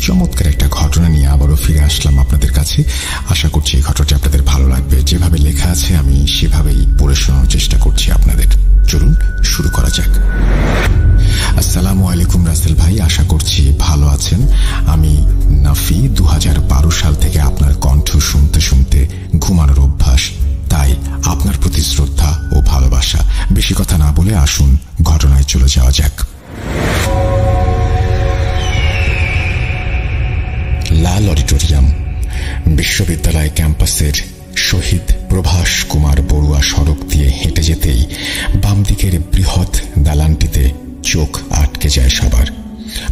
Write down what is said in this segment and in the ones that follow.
চমৎকার একটা ঘটনা নিয়ে আবারও ফিরে আসলাম আপনাদের কাছে। আশা করছি এই ঘটনাটি আপনাদের ভালো লাগবে। যেভাবে লেখা আছে আমি সেভাবেই পড়ে শোনানোর চেষ্টা করছি আপনাদের। চলুন শুরু করা যাক। আসসালামু আলাইকুম রাসেল ভাই, আশা করছি ভালো আছেন। আমি নাফি। 2012 সাল থেকে আপনার কণ্ঠ শুনতে শুনতে ঘুমানোর অভ্যাস, তাই আপনার প্রতি শ্রদ্ধা ও ভালোবাসা। বেশি কথা না বলে আসুন ঘটনায় চলে যাওয়া যাক। লাল অডিটোরিয়াম বিশ্ববিদ্যালয় ক্যাম্পাসের শহীদ প্রভাস কুমার বড়ুয়া সড়ক দিয়ে হেঁটে যেতেই বাম দিকের বৃহৎ দালানটিতে চোখ আটকে যায় সবার।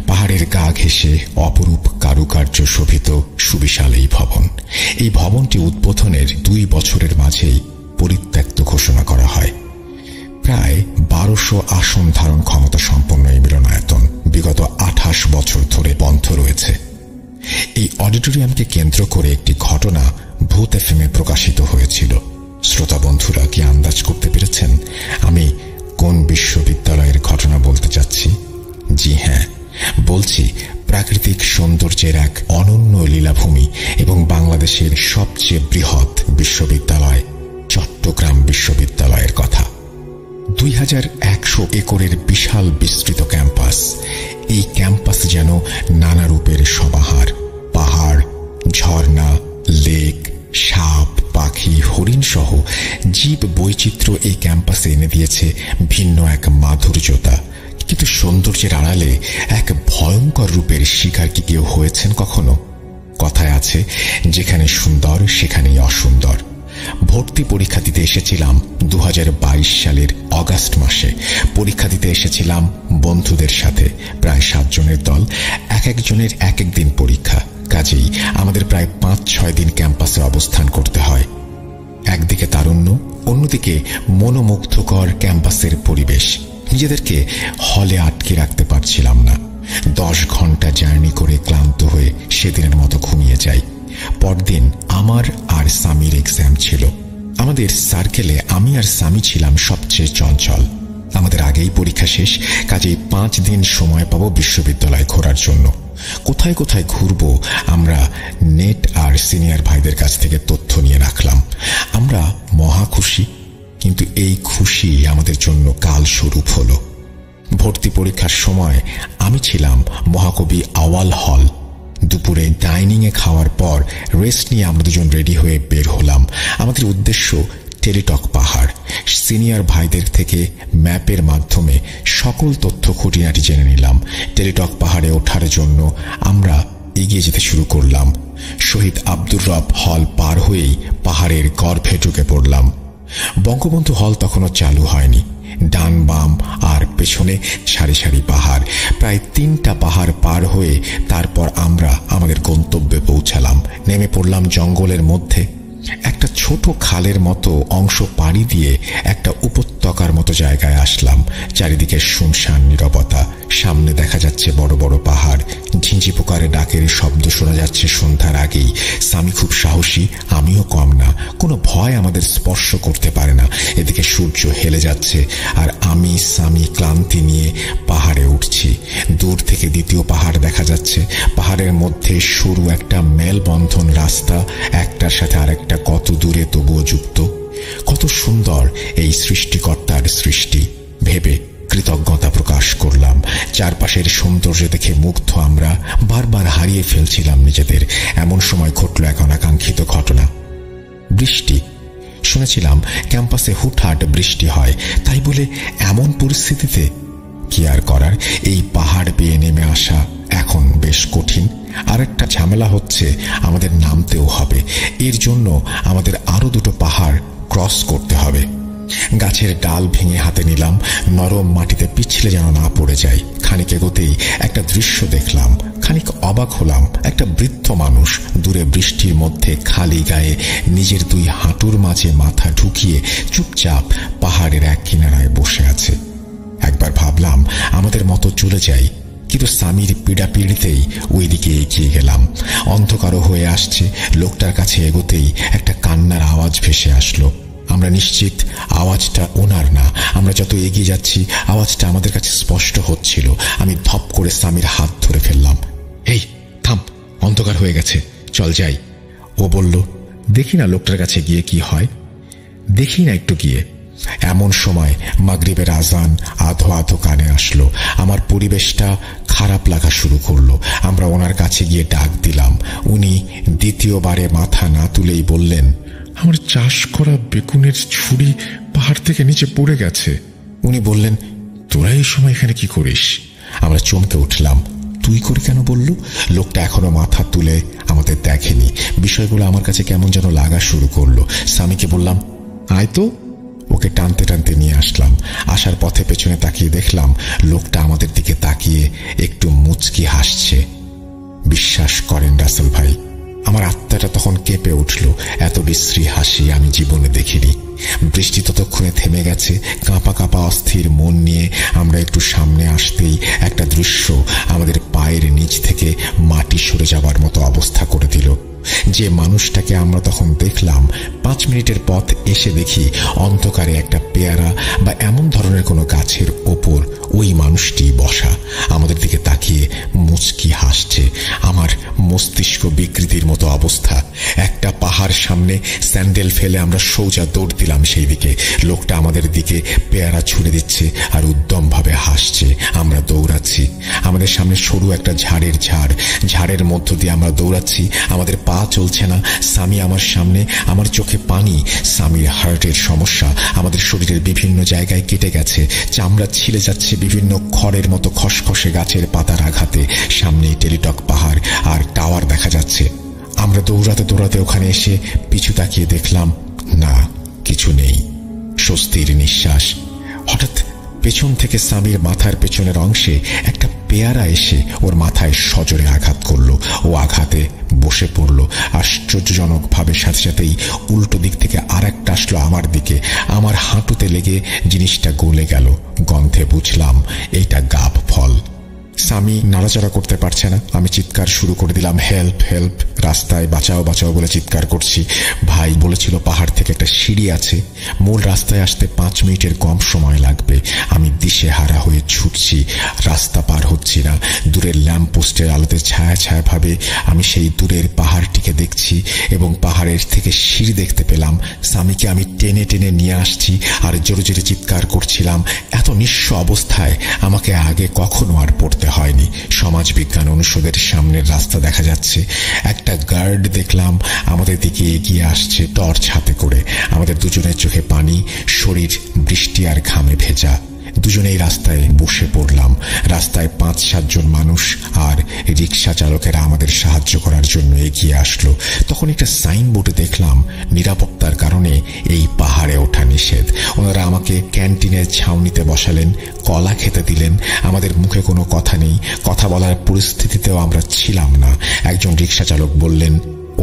পাহাড়ের গা ঘেঁষে অপরূপ কারুকার্য শোভিত সুবিশাল এই ভবন। এই ভবনটি উদ্বোধনের 2 বছরের মাঝেই পরিত্যক্ত ঘোষণা করা হয়। প্রায় 1200 আসন ধারণ ক্ষমতা সম্পন্ন এই মিলনায়তন বিগত 28 বছর ধরে বন্ধ রয়েছে। এই অডিটোরিয়ামকে কেন্দ্র করে একটি ঘটনা ভূত এফএমে প্রকাশিত হয়েছিল। শ্রোতা বন্ধুরা কি আন্দাজ করতে পেরেছেন আমি কোন বিশ্ববিদ্যালয়ের ঘটনা বলতে চাচ্ছি? জি হ্যাঁ, বলছি প্রাকৃতিক সৌন্দর্যের এক অনন্য লীলাভূমি এবং বাংলাদেশের সবচেয়ে বৃহৎ বিশ্ববিদ্যালয় চট্টগ্রাম বিশ্ববিদ্যালয়ের কথা। 2100 একরের বিশাল বিস্তৃত ক্যাম্পাস। এই ক্যাম্পাস যেন নানা রূপের সমাহার। পাহাড়, ঝর্ণা, লেক, সাপ, পাখি, হরিণ সহ জীব বৈচিত্র্য এই ক্যাম্পাসে এনে দিয়েছে ভিন্ন এক মাধুর্যতা। কিন্তু সৌন্দর্যের আড়ালে এক ভয়ঙ্কর রূপের শিকার কি কেউ হয়েছেন কখনো? কথায় আছে, যেখানে সুন্দর সেখানেই অসুন্দর। ভর্তি পরীক্ষা দিতে এসেছিলাম 2022 সালের অগাস্ট মাসে। পরীক্ষা দিতে এসেছিলাম বন্ধুদের সাথে, প্রায় 7 জনের দল। এক একজনের এক এক দিন পরীক্ষা, কাজেই আমাদের প্রায় 5-6 দিন ক্যাম্পাসে অবস্থান করতে হয়। একদিকে তারুণ্য, অন্যদিকে মনোমুগ্ধকর ক্যাম্পাসের পরিবেশ। নিজেদেরকে হলে আটকে রাখতে পারছিলাম না। 10 ঘন্টা জার্নি করে ক্লান্ত হয়ে সেদিনের মতো ঘুমিয়ে যাই। পরদিন আমার আর সামির এক্সাম ছিল। আমাদের সার্কেলে আমি আর সামি ছিলাম সবচেয়ে চঞ্চল। আমাদের আগেই পরীক্ষা শেষ, কাজেই 5 দিন সময় পাবো বিশ্ববিদ্যালয় ঘোরার জন্য। কোথায় কোথায় ঘুরবো আমরা নেট আর সিনিয়র ভাইদের কাছ থেকে তথ্য নিয়ে রাখলাম। আমরা মহা খুশি, কিন্তু এই খুশি আমাদের জন্য কাল স্বরূপ হলো। ভর্তি পরীক্ষার সময় আমি ছিলাম মহাকবি আওয়াল হল। দুপুরে ডাইনিং এ খাওয়ার পর রেস্ট নিয়ে আমরা দুজন রেডি হয়ে বের হলাম। আমাদের উদ্দেশ্য টেলিটক পাহাড়। সিনিয়র ভাইদের থেকে ম্যাপের মাধ্যমে সকল তথ্য খুঁটিনাটি জেনে নিলাম। টেলিটক পাহাড়ে ওঠার জন্য আমরা এগিয়ে যেতে শুরু করলাম। শহীদ আব্দুর রব হল পার হয়েই পাহাড়ের গর্ভে ঢুকে পড়লাম। বঙ্গবন্ধু হল তখনও চালু হয়নি। ডান বাম আর পেছনে সারি সারি পাহাড়। প্রায় 3টা পাহাড় পার হয়ে তারপর আমরা আমাদের গন্তব্যে পৌঁছালাম। নেমে পড়লাম জঙ্গলের মধ্যে। একটা ছোট খালের মতো অংশ পাড়ি দিয়ে একটা উপত্যকার মতো জায়গায় আসলাম। চারিদিকে শুনশান নীরবতা। সামনে দেখা যাচ্ছে বড় বড় পাহাড়। ঝিঁঝি পোকারে ডাকের শব্দ শোনা যাচ্ছে সন্ধ্যার আগেই। সামি খুব সাহসী, আমিও কম না। কোনো ভয় আমাদের স্পর্শ করতে পারে না। এদিকে সূর্য হেলে যাচ্ছে আর আমি সামি ক্লান্তি নিয়ে পাহাড়ে উঠছি। দূর থেকে দ্বিতীয় পাহাড় দেখা যাচ্ছে। পাহাড়ের মধ্যে সরু একটা মেলবন্ধন রাস্তা, একটার সাথে আরেকটা কত দূরে তবুও যুক্ত। কত সুন্দর এই সৃষ্টিকর্তার সৃষ্টি ভেবে কৃতজ্ঞতা প্রকাশ করলাম। চারপাশের সৌন্দর্য দেখে মুগ্ধ আমরা বারবার হারিয়ে ফেলছিলাম নিজেদের। এমন সময় ঘটল এক অনাকাঙ্ক্ষিত ঘটনা। বৃষ্টি। শুনেছিলাম ক্যাম্পাসে হুটহাট বৃষ্টি হয়, তাই বলে এমন পরিস্থিতিতে কি আর করার, এই পাহাড় বেয়ে নেমে আসা এখন বেশ কঠিন। আর একটা ঝামেলা হচ্ছে, আমাদের নামতেও হবে। এর জন্য আমাদের আরো 2টো পাহাড় ক্রস করতে হবে। গাছের ডাল ভেঙে হাতে নিলাম, নরম মাটিতে পিছলে যেন না পড়ে যাই। খানিক এগোতেই একটা দৃশ্য দেখলাম। খানিক অবাক হলাম। একটা বৃদ্ধ মানুষ দূরে বৃষ্টির মধ্যে খালি গায়ে নিজের 2 হাঁটুর মাঝে মাথা ঢুকিয়ে চুপচাপ পাহাড়ের এক কিনারায় বসে আছে। একবার ভাবলাম আমাদের মতো চলে যাই, কিন্তু সামির পীড়াপিড়িতেই ওইদিকে এগিয়ে গেলাম। অন্ধকারও হয়ে আসছে। লোকটার কাছে এগোতেই একটা কান্নার আওয়াজ ভেসে আসলো। আমরা নিশ্চিত আওয়াজটা ওনার না। আমরা যত এগিয়ে যাচ্ছি আওয়াজটা আমাদের কাছে স্পষ্ট হচ্ছিল। আমি ধপ করে সামির হাত ধরে ফেললাম। এই থাম, অন্ধকার হয়ে গেছে, চল যাই। ও বলল, দেখি না লোকটার কাছে গিয়ে কি হয়, দেখি না একটু গিয়ে। এমন সময় মাগরিবের আজান আধো আধো কানে আসলো। আমার পরিবেশটা খারাপ লাগা শুরু করলো। আমরা ওনার কাছে গিয়ে ডাক দিলাম। উনি দ্বিতীয়বারে মাথা না তুলেই বললেন, আমার চাষ করা বেগুনের ছুরি পাহাড় থেকে নিচে পড়ে গেছে। উনি বললেন, তোরা এই সময় এখানে কি করিস? আমরা চমকে উঠলাম। তুই করি কেন বলল? লোকটা এখনো মাথা তুলে আমাদের দেখেনি। বিষয়গুলো আমার কাছে কেমন যেন লাগা শুরু করলো। স্বামীকে বললাম, আয় তো। ওকে টানতে টানতে নিয়ে আসলাম। আসার পথে পেছনে তাকিয়ে দেখলাম লোকটা আমাদের দিকে তাকিয়ে একটু মুচকি হাসছে। বিশ্বাস করেন রাসেল ভাই, আমার আত্মাটা তখন কেঁপে উঠল। এত বিশ্রী হাসি আমি জীবনে দেখিনি। বৃষ্টি ততক্ষণে থেমে গেছে। কাঁপা কাঁপা অস্থির মন নিয়ে আমরা একটু সামনে আসতেই একটা দৃশ্য আমাদের পায়ের নিচ থেকে মাটি সরে যাবার মতো অবস্থা করে দিল। যে মানুষটাকে আমরা তখন দেখলাম, 5 মিনিটের পথ এসে দেখি অন্ধকারে একটা পেয়ারা বা এমন ধরনের কোনো গাছের ওপর ওই মানুষটি বসা, আমাদের দিকে তাকিয়ে মুচকি হাসছে। আমার মস্তিষ্ক বিকৃতির মতো অবস্থা। একটা পাহাড় সামনে, স্যান্ডেল ফেলে আমরা সোজা দৌড় দিলাম সেই দিকে। লোকটা আমাদের দিকে পেয়ারা ছুঁড়ে দিচ্ছে আর উদ্যমভাবে হাসছে। আমরা দৌড়াচ্ছি। আমাদের সামনে সরু একটা ঝাড়ের ঝাড়, ঝাড়ের মধ্য দিয়ে আমরা দৌড়াচ্ছি। আমাদের পা চলছে না। স্বামী আমার সামনে, আমার চোখে পানি। স্বামীর হার্টের সমস্যা। আমাদের শরীরের বিভিন্ন জায়গায় কেটে গেছে, চামড়া ছিলে যাচ্ছে বিভিন্ন খড়ের মতো খসখসে গাছের পাতার আঘাতে। সামনে টেলিটক পাহাড় আর টাওয়ার দেখা যাচ্ছে। আমরা দৌড়াতে দৌড়াতে ওখানে এসে পিছু তাকিয়ে দেখলাম, না, কিছু নেই। স্বস্তির নিঃশ্বাস। হঠাৎ পেছন থেকে স্বামীর মাথার পেছনের অংশে একটা পেয়ারা এসে ওর মাথায় সজোরে আঘাত করলো। ও আঘাতে বসে পড়ল। আশ্চর্যজনক ভাবে সাথে সাথেই উল্টো দিক থেকে আর একটা আসলো আমার দিকে। আমার হাঁটুতে লেগে জিনিসটা গলে গেল। গন্ধে বুঝলাম এইটা গাব ফল। স্বামী নাড়াচাড়া করতে পারছে না। আমি চিৎকার শুরু করে দিলাম, হেল্প হেল্প। রাস্তায় বাঁচাও বাঁচাও বলে চিৎকার করছি। ভাই বলেছিল পাহাড় থেকে একটা সিঁড়ি আছে, মূল রাস্তায় আসতে 5 মিনিটের কম সময় লাগবে। আমি দিশেহারা হয়ে ছুটছি, রাস্তা পার হচ্ছি না। দূরের ল্যাম্প পোস্টের আলোতে ছায়া ছায়া ভাবে আমি সেই দূরের পাহাড়টিকে দেখছি এবং পাহাড়ের থেকে সিঁড়ি দেখতে পেলাম। স্বামীকে আমি টেনে টেনে নিয়ে আসছি আর জোরে জোরে চিৎকার করছিলাম। এত নিঃস্ব অবস্থায় আমাকে আগে কখনো আর পড়তে হয়নি। সমাজ বিজ্ঞান অনুষদের সামনের রাস্তা দেখা যাচ্ছে। একটা গার্ড দেখলাম আমাদের দিকে এগিয়ে আসছে টর্চ হাতে করে। আমাদের দুজনের চোখে পানি, শরীর বৃষ্টি আর ঘামে ভেজা। দুজনেই রাস্তায় বসে পড়লাম। রাস্তায় 5-7 জন মানুষ আর রিক্সা চালকেরা আমাদের সাহায্য করার জন্য এগিয়ে আসলো। তখন একটা সাইনবোর্ডে দেখলাম নিরাপত্তার কারণে এই পাহাড়ে ওঠা নিষেধ। ওনারা আমাকে ক্যান্টিনের ছাউনিতে বসালেন, কলা খেতে দিলেন। আমাদের মুখে কোনো কথা নেই, কথা বলার পরিস্থিতিতেও আমরা ছিলাম না। একজন রিক্সা চালক বললেন,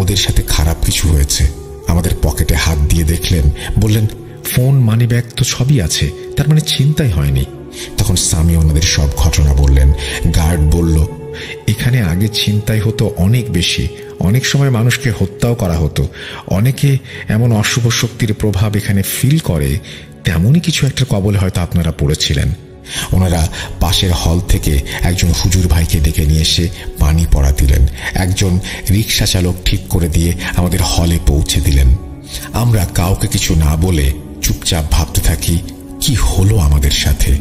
ওদের সাথে খারাপ কিছু হয়েছে। আমাদের পকেটে হাত দিয়ে দেখলেন, বললেন, ফোন মানিব্যাগ তো সবই আছে, তার মানে ছিনতাই হয়নি। তখন স্বামী ওনাদের সব ঘটনা বললেন। গার্ড বলল, এখানে আগে ছিনতাই হতো অনেক বেশি, অনেক সময় মানুষকে হত্যাও করা হতো। অনেকে এমন অশুভ শক্তির প্রভাব এখানে ফিল করে, তেমনই কিছু একটা কবলে হয়তো আপনারা পড়েছিলেন। ওনারা পাশের হল থেকে একজন হুজুর ভাইকে ডেকে নিয়ে এসে পানি পড়া দিলেন। একজন রিক্সা চালক ঠিক করে দিয়ে আমাদের হলে পৌঁছে দিলেন। আমরা কাউকে কিছু না বলে চুপচাপ ভাবতে থাকি, কি হলো আমাদের সাথে,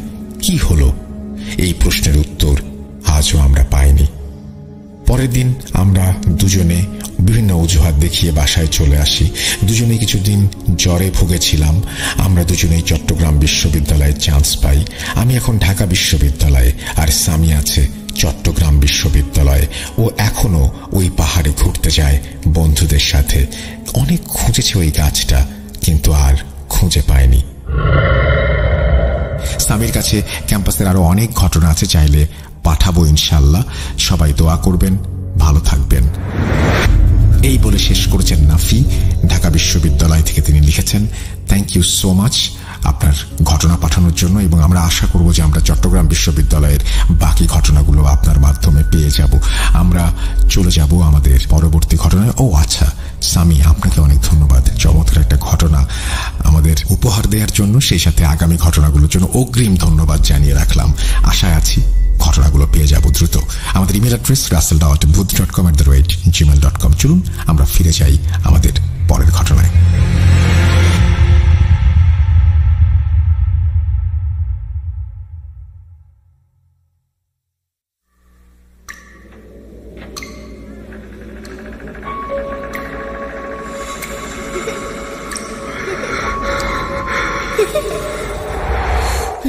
কি হলো? এই প্রশ্নের উত্তর আজও আমরা পাইনি। পরের দিন আমরা দুজনে বিভিন্ন অজুহাত দেখিয়ে বাসায় চলে আসি। দুজনে কিছুদিন জ্বরে ভুগেছিলাম। আমরা দুজনেই চট্টগ্রাম বিশ্ববিদ্যালয়ে চান্স পাই। আমি এখন ঢাকা বিশ্ববিদ্যালয়ে, আর স্বামী আছে চট্টগ্রাম বিশ্ববিদ্যালয়ে। ও এখনো ওই পাহাড়ে ঘুরতে যায় বন্ধুদের সাথে। অনেক খুঁজেছে ওই গাছটা, কিন্তু আর খুঁজে পায়নি। স্বামীর কাছে ক্যাম্পাসের আরো অনেক ঘটনা আছে, চাইলে পাঠাবো ইনশাল্লাহ। সবাই দোয়া করবেন, ভালো থাকবেন। এই বলে শেষ করেছেন নাফি। ঢাকা বিশ্ববিদ্যালয় থেকে তিনি লিখেছেন, থ্যাংক ইউ সো মাচ আপনার ঘটনা পাঠানোর জন্য, এবং আমরা আশা করব যে আমরা চট্টগ্রাম বিশ্ববিদ্যালয়ের বাকি ঘটনাগুলো আপনার মাধ্যমে পেয়ে যাব। আমরা চলে যাব আমাদের পরবর্তী ঘটনায়। ও আচ্ছা স্বামী, আপনাকে অনেক ধন্যবাদ চমৎকার একটা ঘটনা আমাদের উপহার দেওয়ার জন্য, সেই সাথে আগামী ঘটনাগুলোর জন্য অগ্রিম ধন্যবাদ জানিয়ে রাখলাম। আশায় আছি ঘটনাগুলো পেয়ে যাব দ্রুত। আমাদের ইমেল অ্যাড্রেস russell.booth.com@gmail.com। চলুন আমরা ফিরে যাই আমাদের পরের ঘটনায়।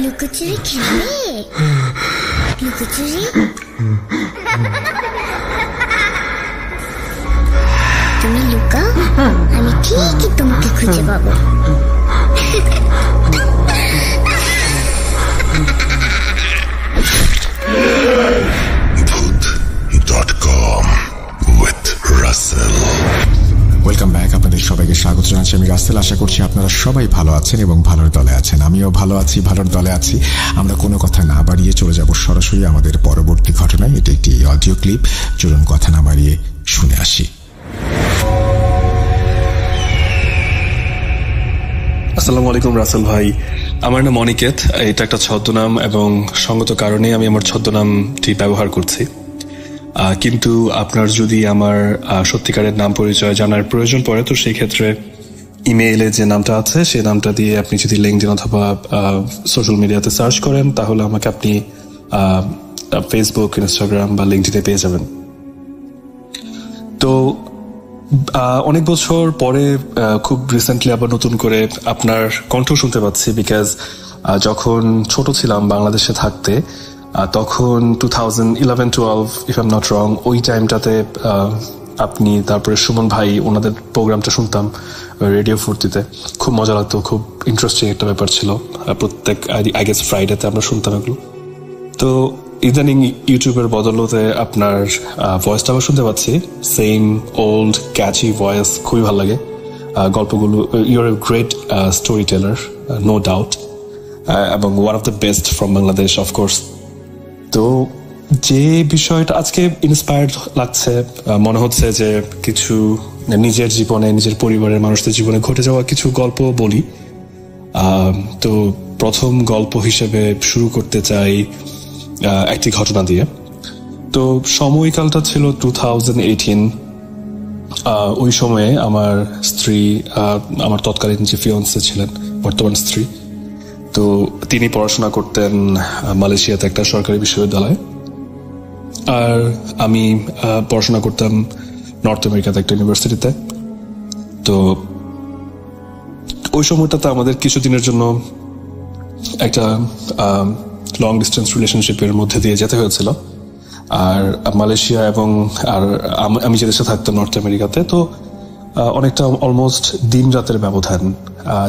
লুকোচুরি খেলবে? লুকোচুরি তুমি লুকাও, আমি ঠিকই তোমাকে খুঁজে পাবো। Booth.com with Russell। Welcome back. আপনাদের সবাইকে স্বাগত জানাচ্ছি, আমি রাসেল। আশা করছি আপনারা সবাই ভালো আছেন এবং ভালোর দলে আছেন। আমিও ভালো আছি, ভালোর দলে আছি। আমরা কোনো কথা না বাড়িয়ে চলে যাব সরাসরি আমাদের পরবর্তী ঘটনায়। এটি একটি অডিও ক্লিপ। চলুন কথা না বাড়িয়ে শুনে আসি। আসসালামু আলাইকুম রাসেল ভাই, আমার নাম অনিকেত। এটা একটা ছদ্মনাম এবং সঙ্গত কারণে আমি আমার ছদ্মনামটি ব্যবহার করছি। কিন্তু আপনার যদি আমার সত্যিকারের নাম পরিচয় জানার প্রয়োজন পড়ে, তো সেই ক্ষেত্রে ইমেইলে যে নামটা আছে সেই নামটা দিয়ে আপনি যদি লিঙ্কডিন অথবা সোশ্যাল মিডিয়াতে সার্চ করেন, তাহলে আমাকে আপনি ফেসবুক, ইনস্টাগ্রাম বা লিঙ্কডিনে পেয়ে যাবেন। তো অনেক বছর পরে খুব রিসেন্টলি আবার নতুন করে আপনার কণ্ঠ শুনতে পাচ্ছি, বিকজ যখন ছোট ছিলাম বাংলাদেশে থাকতে, তখন 2011-12 if I am not wrong, ওই টাইমটাতে আপনি, তারপরে সুমন ভাই, ওনাদের প্রোগ্রামটা শুনতাম রেডিও ফুর্তিতে। খুব মজা লাগতো, খুব ইন্টারেস্টিং একটা ব্যাপার ছিল। প্রত্যেক আই গেস ফ্রাইডেতে আমরা শুনতাম এগুলো। তো ইদানিং ইউটিউবের বদলতে আপনার ভয়েসটা আবার শুনতে পাচ্ছি, সেম ওল্ড ক্যাচি ভয়েস, খুবই ভালো লাগে গল্পগুলো। You're a great storyteller, no doubt, এবং one of the best from Bangladesh of course. তো যে বিষয়টা আজকে ইন্সপায়ার্ড লাগছে, মনে হচ্ছে যে কিছু নিজের জীবনে, নিজের পরিবারের মানুষদের জীবনে ঘটে যাওয়া কিছু গল্প বলি। তো প্রথম গল্প হিসেবে শুরু করতে চাই একটি ঘটনা দিয়ে। তো সময়কালটা ছিল 2018। ওই সময়ে আমার স্ত্রী, আমার তৎকালীন যে ফিয়ন্সে ছিলেন, বর্তমান স্ত্রী, তো তিনি পড়াশোনা করতেন মালয়েশিয়াতে একটা সরকারি বিশ্ববিদ্যালয়ে, আর আমি পড়াশোনা করতাম নর্থ আমেরিকাতে একটা ইউনিভার্সিটিতে। তো ওই সময়টাতে আমাদের কিছুদিনের জন্য একটা লং ডিস্টেন্স রিলেশনশিপের মধ্যে দিয়ে যেতে হয়েছিল। আর মালয়েশিয়া এবং আমি যে দেশে থাকতাম নর্থ আমেরিকাতে, তো অনেকটা অলমোস্ট দিন রাতের ব্যবধান।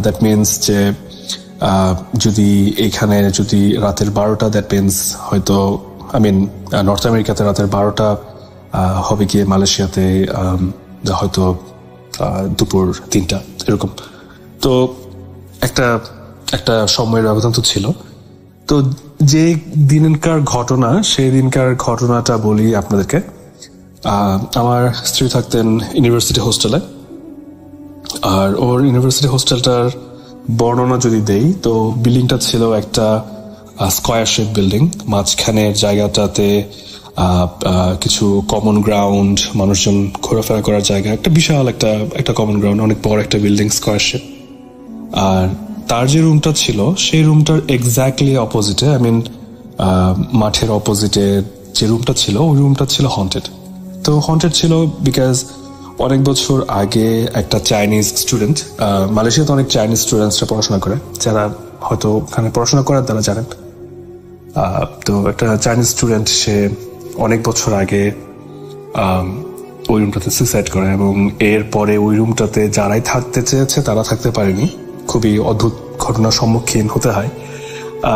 দ্যাট মিনস যে যদি এখানে যদি রাতের 12টা, দ্যাট মিনস হয়তো নর্থ আমেরিকাতে রাতের 12টা হবে গিয়ে মালয়েশিয়াতে হয়তো দুপুর 3টা, এরকম। তো একটা সময়ের ব্যবধান তো ছিল। তো যে দিনকার ঘটনা, সেই দিনকার ঘটনাটা বলি আপনাদেরকে। আমার স্ত্রী থাকতেন ইউনিভার্সিটি হোস্টেলে, আর ওর ইউনিভার্সিটি হোস্টেলটার বর্ণনা যদি দেই, তো বিল্ডিংটা ছিল একটা স্কয়ার শেপ বিল্ডিং। মাঝখানের জায়গাটাতে কিছু কমন গ্রাউন্ড, মানুষজন ঘোরাফেরা করার জায়গা, একটা বিশাল একটা কমন গ্রাউন্ড, অনেক বড় একটা বিল্ডিং, স্কয়ার শেপ। আর তার যে রুমটা ছিল, সেই রুমটার এক্স্যাক্টলি অপোজিটে, মাঠের অপোজিটে যে রুমটা ছিল, ওই রুমটা ছিল হন্টেড। তো হন্টেড ছিল বিকজ অনেক বছর আগে একটা চাইনিজ স্টুডেন্ট, মালয়েশিয়াতে অনেক চাইনিজ স্টুডেন্টসরা পড়াশোনা করে, যারা হয়তো ওখানে পড়াশোনা করার তারা জানেন। তো একটা চাইনিজ স্টুডেন্ট, সে অনেক বছর আগে ওই রুমটাতে সুইসাইড করে, এবং এরপরে ওই রুমটাতে যারাই থাকতে চেয়েছে তারা থাকতে পারেনি। খুবই অদ্ভুত ঘটনার সম্মুখীন হতে হয়।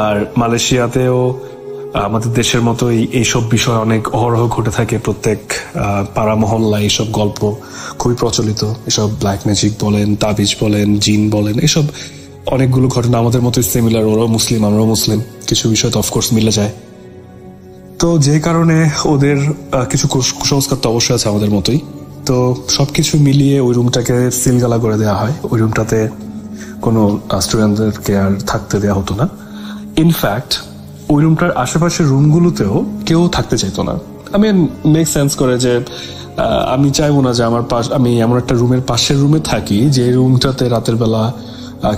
আর মালয়েশিয়াতেও আমাদের দেশের মতোই এইসব বিষয় অনেক অহরহ ঘটে থাকে। প্রত্যেক পাড়া মহল্লায় এইসব গল্প খুবই প্রচলিত। এসব ব্ল্যাক ম্যাজিক বলেন, তাবিজ বলেন, জিন বলেন, এসব অনেকগুলো ঘটনা আমাদের মতোই সিমিলার। ওরাও মুসলিম, আমরাও মুসলিম, কিছু বিষয় তো অফকোর্স মিলে যায়। তো যে কারণে ওদের কিছু কুসংস্কার তো অবশ্যই আছে আমাদের মতোই। তো সবকিছু মিলিয়ে ওই রুমটাকে সিলগালা করে দেওয়া হয়। ওই রুমটাতে কোনো স্টুডেন্টদেরকে আর থাকতে দেওয়া হতো না। ইনফ্যাক্ট ওই রুমটার আশেপাশের রুমগুলোতেও কেউ থাকতে চাইতো না। আমি মেক সেন্স করে যে আমি চাইবো না যে আমি এমন একটা রুমের পাশের রুমে থাকি যে রুমটাতে রাতের বেলা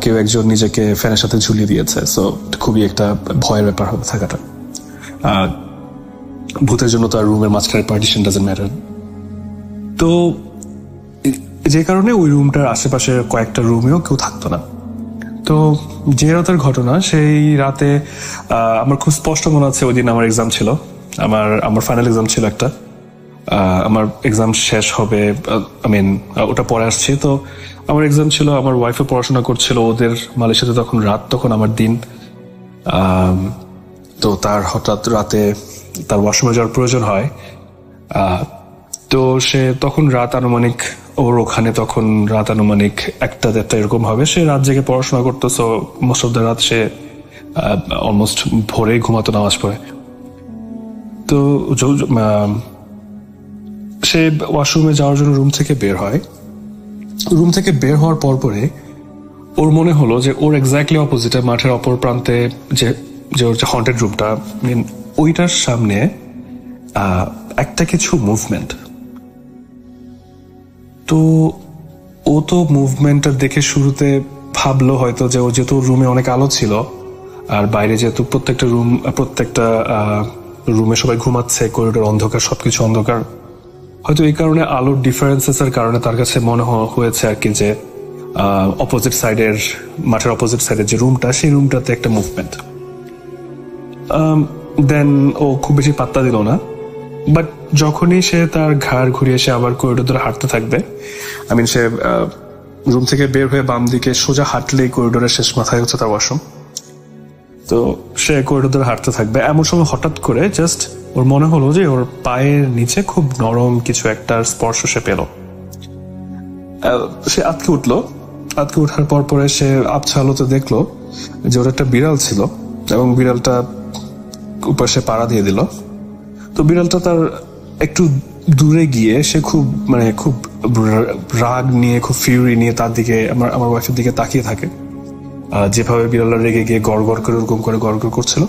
কেউ একজন নিজেকে ফ্যানের সাথে ঝুলিয়ে দিয়েছে। সো খুবই একটা ভয়ের ব্যাপার হবে থাকাটা। ভূতের জন্য তো আর রুমের মাঝখানে পার্টিশন ডাজন্ট ম্যাটার। তো যে কারণে ওই রুমটার আশেপাশে কয়েকটা রুমেও কেউ থাকতো না। তো যে রাতের ঘটনা, সেই রাতে আমার খুব স্পষ্ট মনে আছে ওই দিন আমার এক্সাম ছিল, আমার ফাইনাল এক্সাম ছিল একটা। আমার এক্সাম শেষ হবে, ওটা পরে আসছি। তো আমার এক্সাম ছিল, আমার ওয়াইফে পড়াশোনা করছিল, ওদের মালয়েশিয়াতে তখন রাত, তখন আমার দিন। তো তার হঠাৎ রাতে তার ওয়াশরুমে যাওয়ার প্রয়োজন হয়। তো সে তখন রাত আনুমানিক, ওর ওখানে তখন রাত আনুমানিক 1-1:30 এরকম হবে। সে রাত জেগে পড়াশোনা করতো। সো মোস্ট অফ দ্য রাত সে অলমোস্ট ভোরেই ঘুমাতো নামাজ পড়ে। তো সে ওয়াশরুমে যাওয়ার জন্য রুম থেকে বের হয়। রুম থেকে বের হওয়ার পরে ওর মনে হলো যে ওর এক্স্যাক্টলি অপোজিটে, মাঠের অপর প্রান্তে যে ওর যে হন্টেড রুমটা, ওইটার সামনে একটা কিছু মুভমেন্ট। তো ও তো মুভমেন্টটা দেখে শুরুতে ভাবলো হয়তো যে ও যেহেতু রুমে অনেক আলো ছিল, আর বাইরে যেহেতু প্রত্যেকটা রুমে সবাই ঘুমাচ্ছে, করিডোর অন্ধকার, সবকিছু অন্ধকার, হয়তো এই কারণে আলোর ডিফারেন্সেস এর কারণে তার কাছে মনে হয়েছে আর কি যে অপোজিট সাইডের, মাঠের অপোজিট সাইডের যে রুমটা, সেই রুমটাতে একটা মুভমেন্ট। দেন ও খুব বেশি পাত্তা দিল না। বাট যখনই সে তার ঘাড় ঘুরিয়ে সে আবার করিডোর ধরে হাঁটতে থাকবে, সে রুম থেকে বের হয়ে বাম দিকে সোজা হাঁটলেই করিডোরের শেষ মাথায় হচ্ছে তার ওয়াশরুম। তো সে করিডোর ধরে হাঁটতে থাকবে। এমন সময় হঠাৎ করে জাস্ট ওর মনে হলো যে ওর পায়ের নিচে খুব নরম কিছু একটা স্পর্শ সে পেল। সে আটকে উঠলো। আটকে উঠার পরে সে আবছা আলোতে দেখলো যে ওর একটা বিড়াল ছিল, এবং বিড়ালটা উপর সে পাড়া দিয়ে দিল। তো বিড়ালটা তার একটু দূরে গিয়ে সে খুব রাগ নিয়ে, খুব ফিউরি নিয়ে তার দিকে, আমার ওয়াইফের দিকে তাকিয়ে থাকে। যেভাবে বিড়ালটা রেগে গিয়ে গড় করে ওরকম করে গড় করছিল।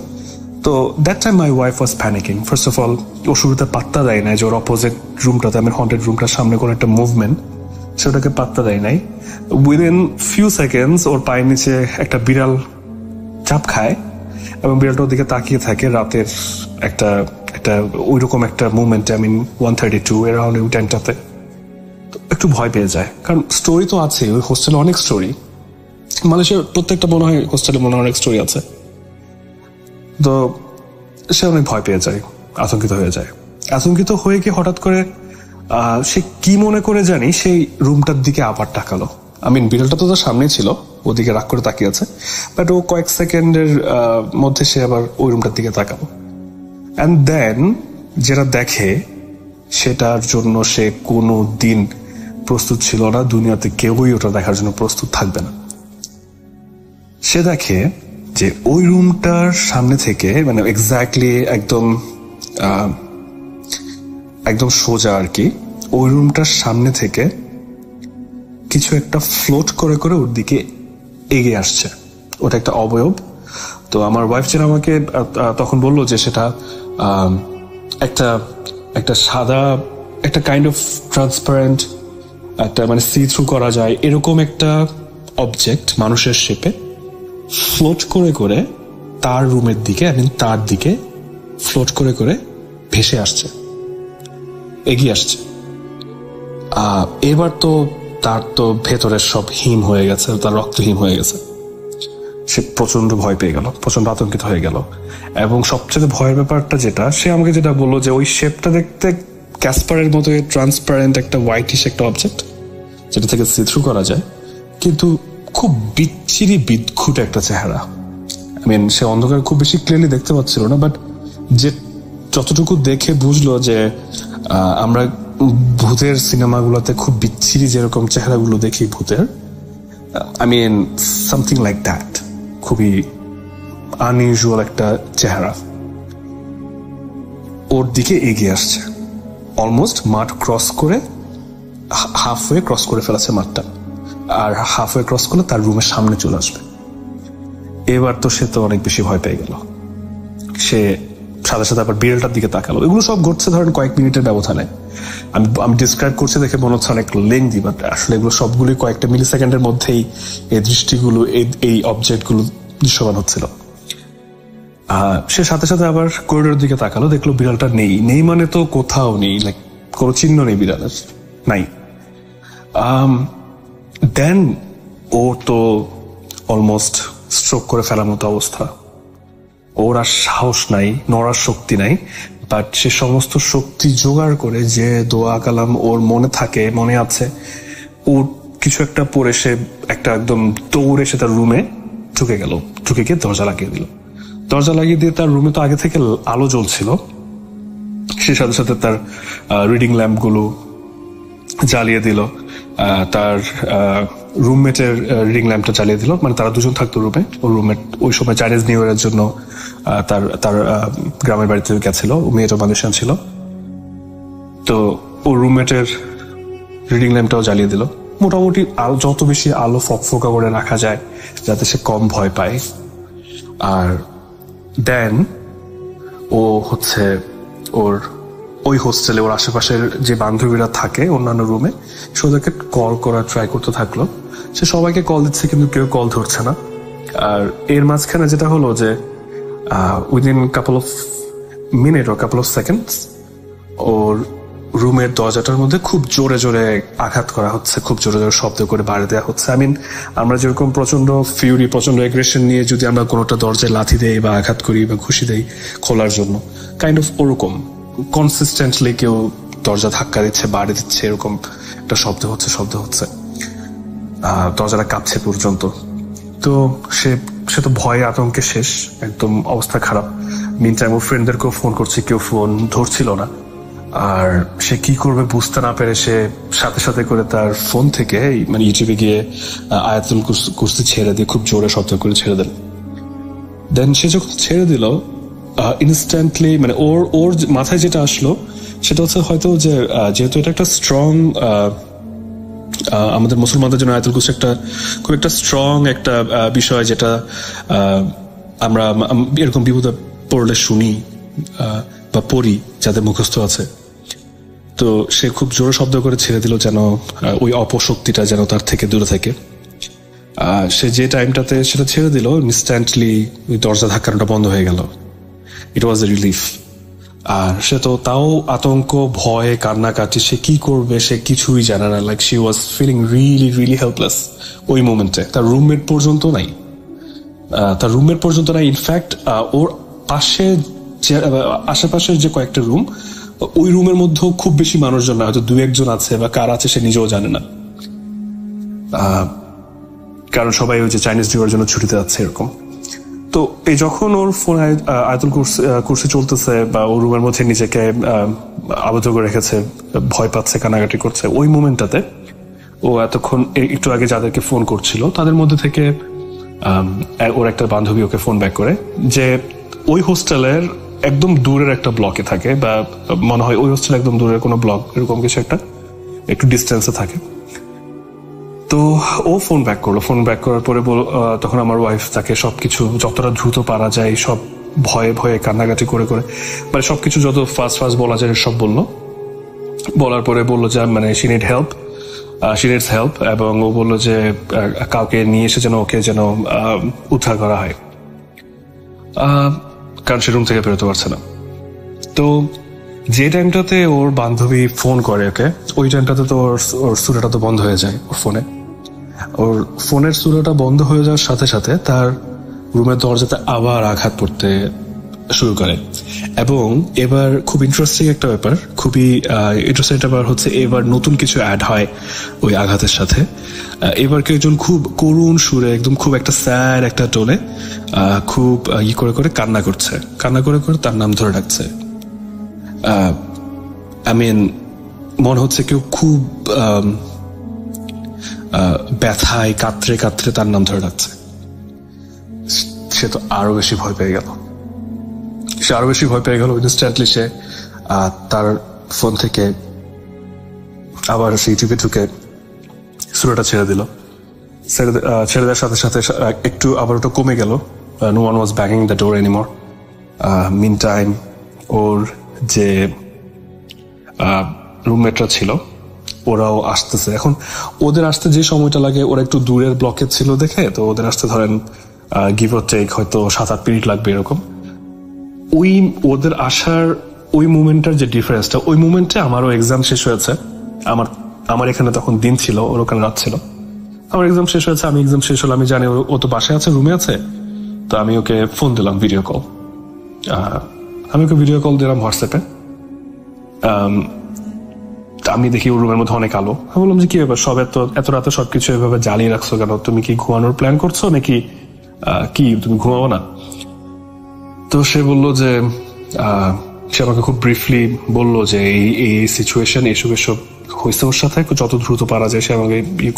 তো that time my wife was panicking. First of all, ও শুরুতে পাত্তা দেয় নাই যে ওর অপোজিট রুমটাতে, হন্টেড রুমটার সামনে কোনো একটা মুভমেন্ট, সেটাকে পাত্তা দেয় নাই। উইদিন ফিউ সেকেন্ডস ওর পায়ের নিচে একটা বিড়াল চাপ খায়, এবং বিড়ালটার দিকে তাকিয়ে থাকে। রাতের একটা ওইরকম একটা মুভমেন্টে, 1:32 এরাউন্ড ওই টাইমটাতে একটু ভয় পেয়ে যায়। কারণ স্টোরি তো আছে, ওই হোস্টেলে অনেক স্টোরি, মালয়েশিয়ার প্রত্যেকটা মনে হয় হোস্টেলে মনে হয় অনেক স্টোরি আছে। তো সে অনেক ভয় পেয়ে যায়, আতঙ্কিত হয়ে যায়। আতঙ্কিত হয়ে কি হঠাৎ করে সে কি মনে করে জানি সেই রুমটার দিকে আবার তাকালো। বিড়ালটা তো তার সামনে ছিল, ওদিকে রাগ করে তাকিয়ে আছে, বাট ও কয়েক সেকেন্ডের মধ্যে সে আবার ওই রুমটার দিকে তাকালো। অ্যান্ড দেন যেটা দেখে, সেটার জন্য সে কোনো দিন প্রস্তুত ছিল না। দুনিয়াতে কেউই ওটা দেখার জন্য প্রস্তুত থাকবে না। সে দেখে যে ওই রুমটার সামনে থেকে, এক্স্যাক্টলি একদম সোজা আর কি, ওই রুমটার সামনে থেকে কিছু একটা ফ্লোট করে ওর দিকে এগিয়ে আসছে। ওটা একটা অবয়ব। তো আমার ওয়াইফ যেন আমাকে তখন বললো যে সেটা একটা সাদা, একটা কাইন্ড অফ ট্রান্সপারেন্ট, একটা সি থ্রু করা যায় এরকম একটা অবজেক্ট মানুষের শেপে ফ্লোট করে তার রুমের দিকে, তার দিকে ফ্লোট করে ভেসে আসছে, এগিয়ে আসছে। এবার তো তার তো ভেতরের সব হিম হয়ে গেছে, তার রক্তহীন হয়ে গেছে। সে প্রচন্ড ভয় পেয়ে গেল, প্রচন্ড আতঙ্কিত হয়ে গেল। এবং সবচেয়ে ভয়ের ব্যাপারটা যেটা, সে আমাকে যেটা বললো যে ওই শেপটা দেখতে ক্যাসপারের মতো ট্রান্সপারেন্ট একটা হোয়াইটিশ একটা অবজেক্ট, যেটা থেকে সি থ্রু করা যায়, কিন্তু খুব বিচ্ছিরি বিদঘুট একটা চেহারা। সে অন্ধকার খুব বেশি ক্লিয়ারলি দেখতে পাচ্ছিল না, বাট যে যতটুকু দেখে বুঝলো যে আমরা ভূতের সিনেমাগুলোতে খুব বিচ্ছিরি যেরকম চেহারাগুলো দেখি ভূতের, সামথিং লাইক দ্যাট, খুবই আনইউজুয়াল একটা চেহারা ওর দিকে এগিয়ে আসছে। অলমোস্ট মাঠ ক্রস করে, হাফওয়ে ক্রস করে ফেলেছে মাঠটা, আর হাফওয়ে ক্রস করলে তার রুমের সামনে চলে আসবে। এবার তো সে তো অনেক বেশি ভয় পেয়ে গেল। সে সাথে সাথে আবার বিড়ালটার দিকে তাকালো। এগুলো সব ঘটছে ধরেন কয়েক মিনিটের ব্যবধানে। আমি ডিসক্রাইব করছি দেখে মনে হচ্ছে অনেক লেংদি, বাট আসলে এগুলো সবগুলোই কয়েকটা মিলি সেকেন্ডের মধ্যেই এই দৃষ্টিগুলো, এই অবজেক্টগুলো দৃশ্যমান হচ্ছিল। সে সাথে সাথে আবার করিডোরের দিকে তাকালো, দেখলো বিড়ালটা নেই মানে তো কোথাও নেই, লাইক কোনো চিহ্ন নেই বিড়ালের, নাই। দেন ও তো অলমোস্ট স্ট্রোক করে ফেলার মতো অবস্থা, ওর আর সাহস নাই, নড়ার শক্তি নাই। বাট সে সমস্ত শক্তি জোগাড় করে যে দোয়া কালাম ওর মনে আছে, ওর কিছু একটা পরে সে একটা একদম দৌড়ে সে তার রুমে ঢুকে গিয়ে দরজা লাগিয়ে দিয়ে তার রুমে তো আগে থেকে আলো জ্বলছিল, সে সাথে সাথে তার রিডিং ল্যাম্প গুলো জ্বালিয়ে দিল, তার রুমমেটের রিডিং ল্যাম্পটা জ্বালিয়ে দিল। মানে তারা দুজন থাকতো রুমে। ওর রুমমেট ওই সময় চাইনিজ নিউ ইয়ারের জন্য তার গ্রামের বাড়িতে গেছিল, মেয়েটা মালয়েশিয়ান ছিল। তো ওর রুমমেটের রিডিং ল্যাম্পটাও জ্বালিয়ে দিল, মোটামুটি যত বেশি আলো ফকফকা করে রাখা যায় যাতে সে কম ভয় পায়। আর দেন ও হচ্ছে ওই হোস্টেলে ওর আশেপাশের যে বান্ধবীরা থাকে অন্যান্য রুমে, সে ওদেরকে কল করার ট্রাই করতে থাকলো। সে সবাইকে কল দিচ্ছে কিন্তু কেউ কল ধরছে না। আর এর মাঝখানে যেটা হলো যে within couple of minute or couple of seconds ওর রুমের দরজাটার মধ্যে খুব জোরে জোরে আঘাত করা হচ্ছে, খুব জোরে জোরে শব্দ করে বাড়ি দেওয়া হচ্ছে। আমরা যেরকম প্রচন্ড ফিউরি, প্রচন্ড এগ্রেশন নিয়ে যদি আমরা কোনোটা দরজায় লাথি দেই বা আঘাত করি বা ঘুষি দেই খোলার জন্য, কাইন্ড অফ ওরকম কনসিস্টেন্টলি কেউ দরজা ধাক্কা দিচ্ছে, বাড়ি দিচ্ছে, এরকম একটা শব্দ হচ্ছে। দরজাটা কাঁপছে পর্যন্ত। তো সে তো ভয়ে আতঙ্কে শেষ, একদম অবস্থা খারাপ। মিন টাইম ওর ফ্রেন্ডদেরকেও ফোন করছে, কেউ ফোন ধরছিল না। আর সে কি করবে বুঝতে না পেরে সে সাথে সাথে করে তার ফোন থেকে মানে ইউটিউবে গিয়ে আয়াতুল কুরসি ছেড়ে দিয়ে খুব জোরে শব্দ করে ছেড়ে দিল। দেন সে যখন ছেড়ে দিল ইনস্ট্যান্টলি মানে ওর মাথায় যেটা আসলো সেটা হচ্ছে হয়তো যে যেহেতু এটা একটা স্ট্রং, আমাদের মুসলমানদের জন্য আয়াতুল কুরসি একটা খুব একটা স্ট্রং একটা বিষয়, যেটা আমরা এরকম বিপদে পড়লে শুনি বা পড়ি যাদের মুখস্থ আছে। তো সে খুব জোরে শব্দ করে ছেড়ে দিল যেন ওই অপশক্তিটা যেন তার থেকে দূরে থাকে। সে যে টাইমটাতে সেটা ছেড়ে দিল, ইনস্ট্যান্টলি ওই দরজা ধাক্কানোটা বন্ধ হয়ে গেল। ইট ওয়াজ এ রিলিফ। আর সে তো তাও আতঙ্ক, ভয়ে, কান্নাকাটি, সে কি করবে সে কিছুই জানে না। Like she was feeling really really helpless ওই মোমেন্টে। তার রুমমেট পর্যন্ত নাই, ইনফ্যাক্ট ওর আশেপাশের যে কয়েকটা রুম, ওই রুমের মধ্যেও খুব বেশি মানুষজন না, হয়তো 2-1 আছে বা কার আছে সে নিজেও জানে না, কারণ সবাই ওই যে চাইনিজ নিউ ইয়ারের জন্য ছুটিতে যাচ্ছে এরকম। তো এই যখন ওর ফোন আয়াতুল কুরসি চলতেছে বা ওর রুমের মধ্যে নিজেকে আবদ্ধ করে রেখেছে, ভয় পাচ্ছে, কানাকাটি করছে, ওই মোমেন্টটাতে ও এতক্ষণ একটু আগে যাদেরকে ফোন করছিল তাদের মধ্যে থেকে ওর একটা বান্ধবী ওকে ফোন ব্যাক করে যে ওই হোস্টেলের একদম দূরের একটা ব্লকে থাকে, বা মনে হয় ওই হোস্টেল একদম দূরের কোনো ব্লক, এরকম কিছু একটা একটু ডিস্টেন্সে থাকে। তো ও ফোন ব্যাক করার পরে তখন আমার ওয়াইফ তাকে সবকিছু যতটা দ্রুত পারা যায় সব ভয়ে ভয়ে কান্নাকাটি করে মানে সবকিছু যত ফাস্ট বলা যায় সব বলার পরে বললো যে মানে শি নিডস হেল্প, এবং ও বললো যে কাউকে নিয়ে এসে যেন ওকে যেন উদ্ধার করা হয়, কারণ সে রুম থেকে বেরোতে পারছে না। তো যে টাইমটাতে ওর বান্ধবী ফোন করে ওকে, ওই টাইমটাতে তো ওর সুরাটা তো বন্ধ হয়ে যায়। ওর ফোনের সুরাটা বন্ধ হয়ে যাওয়ার সাথে সাথে তার রুমের দরজাতে আবার আঘাত পড়তে শুরু করে। এবং এবার খুব ইন্টারেস্টিং একটা ব্যাপার, খুবই ইন্টারেস্টিং একটা ব্যাপার হচ্ছে এবার নতুন কিছু অ্যাড হয় ওই আঘাতের সাথে। এবার কেউ একজন খুব করুণ সুরে, একদম খুব একটা স্যাড একটা টোনে খুব করে কান্না করে তার নাম ধরে ডাকছে। মনে হচ্ছে কেউ খুব ব্যথায় কাতরে তার নাম ধরে ডাকছে। সে তো আরো বেশি ভয় পেয়ে গেল। ইনস্ট্যান্টলি সে তার ফোন থেকে আবার সেই টিভি ঢুকে সুরাটা ছেড়ে দেওয়ার সাথে সাথে একটু আবার ওটা কমে গেল। No one was banging the door anymore. Meantime ওর যে রুমমেটরা ছিল ওরাও আসতেছে। এখন ওদের আসতে যে সময়টা লাগে, ওরা একটু দূরের ব্লকে ছিল দেখে, তো ওদের আসতে ধরেন গিভ অর টেক হয়তো 7-8 মিনিট লাগবে এরকম। ওই ওদের আসার ওই মুমেন্টটার যে ডিফারেন্সটা, ওই মুমেন্টে আমারও এক্সাম শেষ হয়েছে। আমার এখানে তখন দিন ছিল, ওর ওখানে রাত ছিল। আমার এক্সাম শেষ হয়েছে, আমি এক্সাম শেষ হলো, আমি জানি ও তো বাসায় আছে, রুমে আছে। তো আমি ওকে ফোন দিলাম, ভিডিও কল। আমি ওকে ভিডিও কল দিলাম হোয়াটসঅ্যাপে। আমি দেখি ওর রুমের মধ্যে অনেক আলো। আমি বললাম যে কি ব্যাপার, সব এত রাতে সবকিছু এভাবে জ্বালিয়ে রাখছো কেন? তুমি কি ঘুমানোর প্ল্যান করছো নাকি কি তুমি ঘুমাবো না? তো সে বললো যে সে আমাকে খুব ব্রিফলি বললো যে এই সিচুয়েশন এসব হয়েছে ওর সাথে, যত দ্রুত পারা যায় সে আমাকে ব্রিফ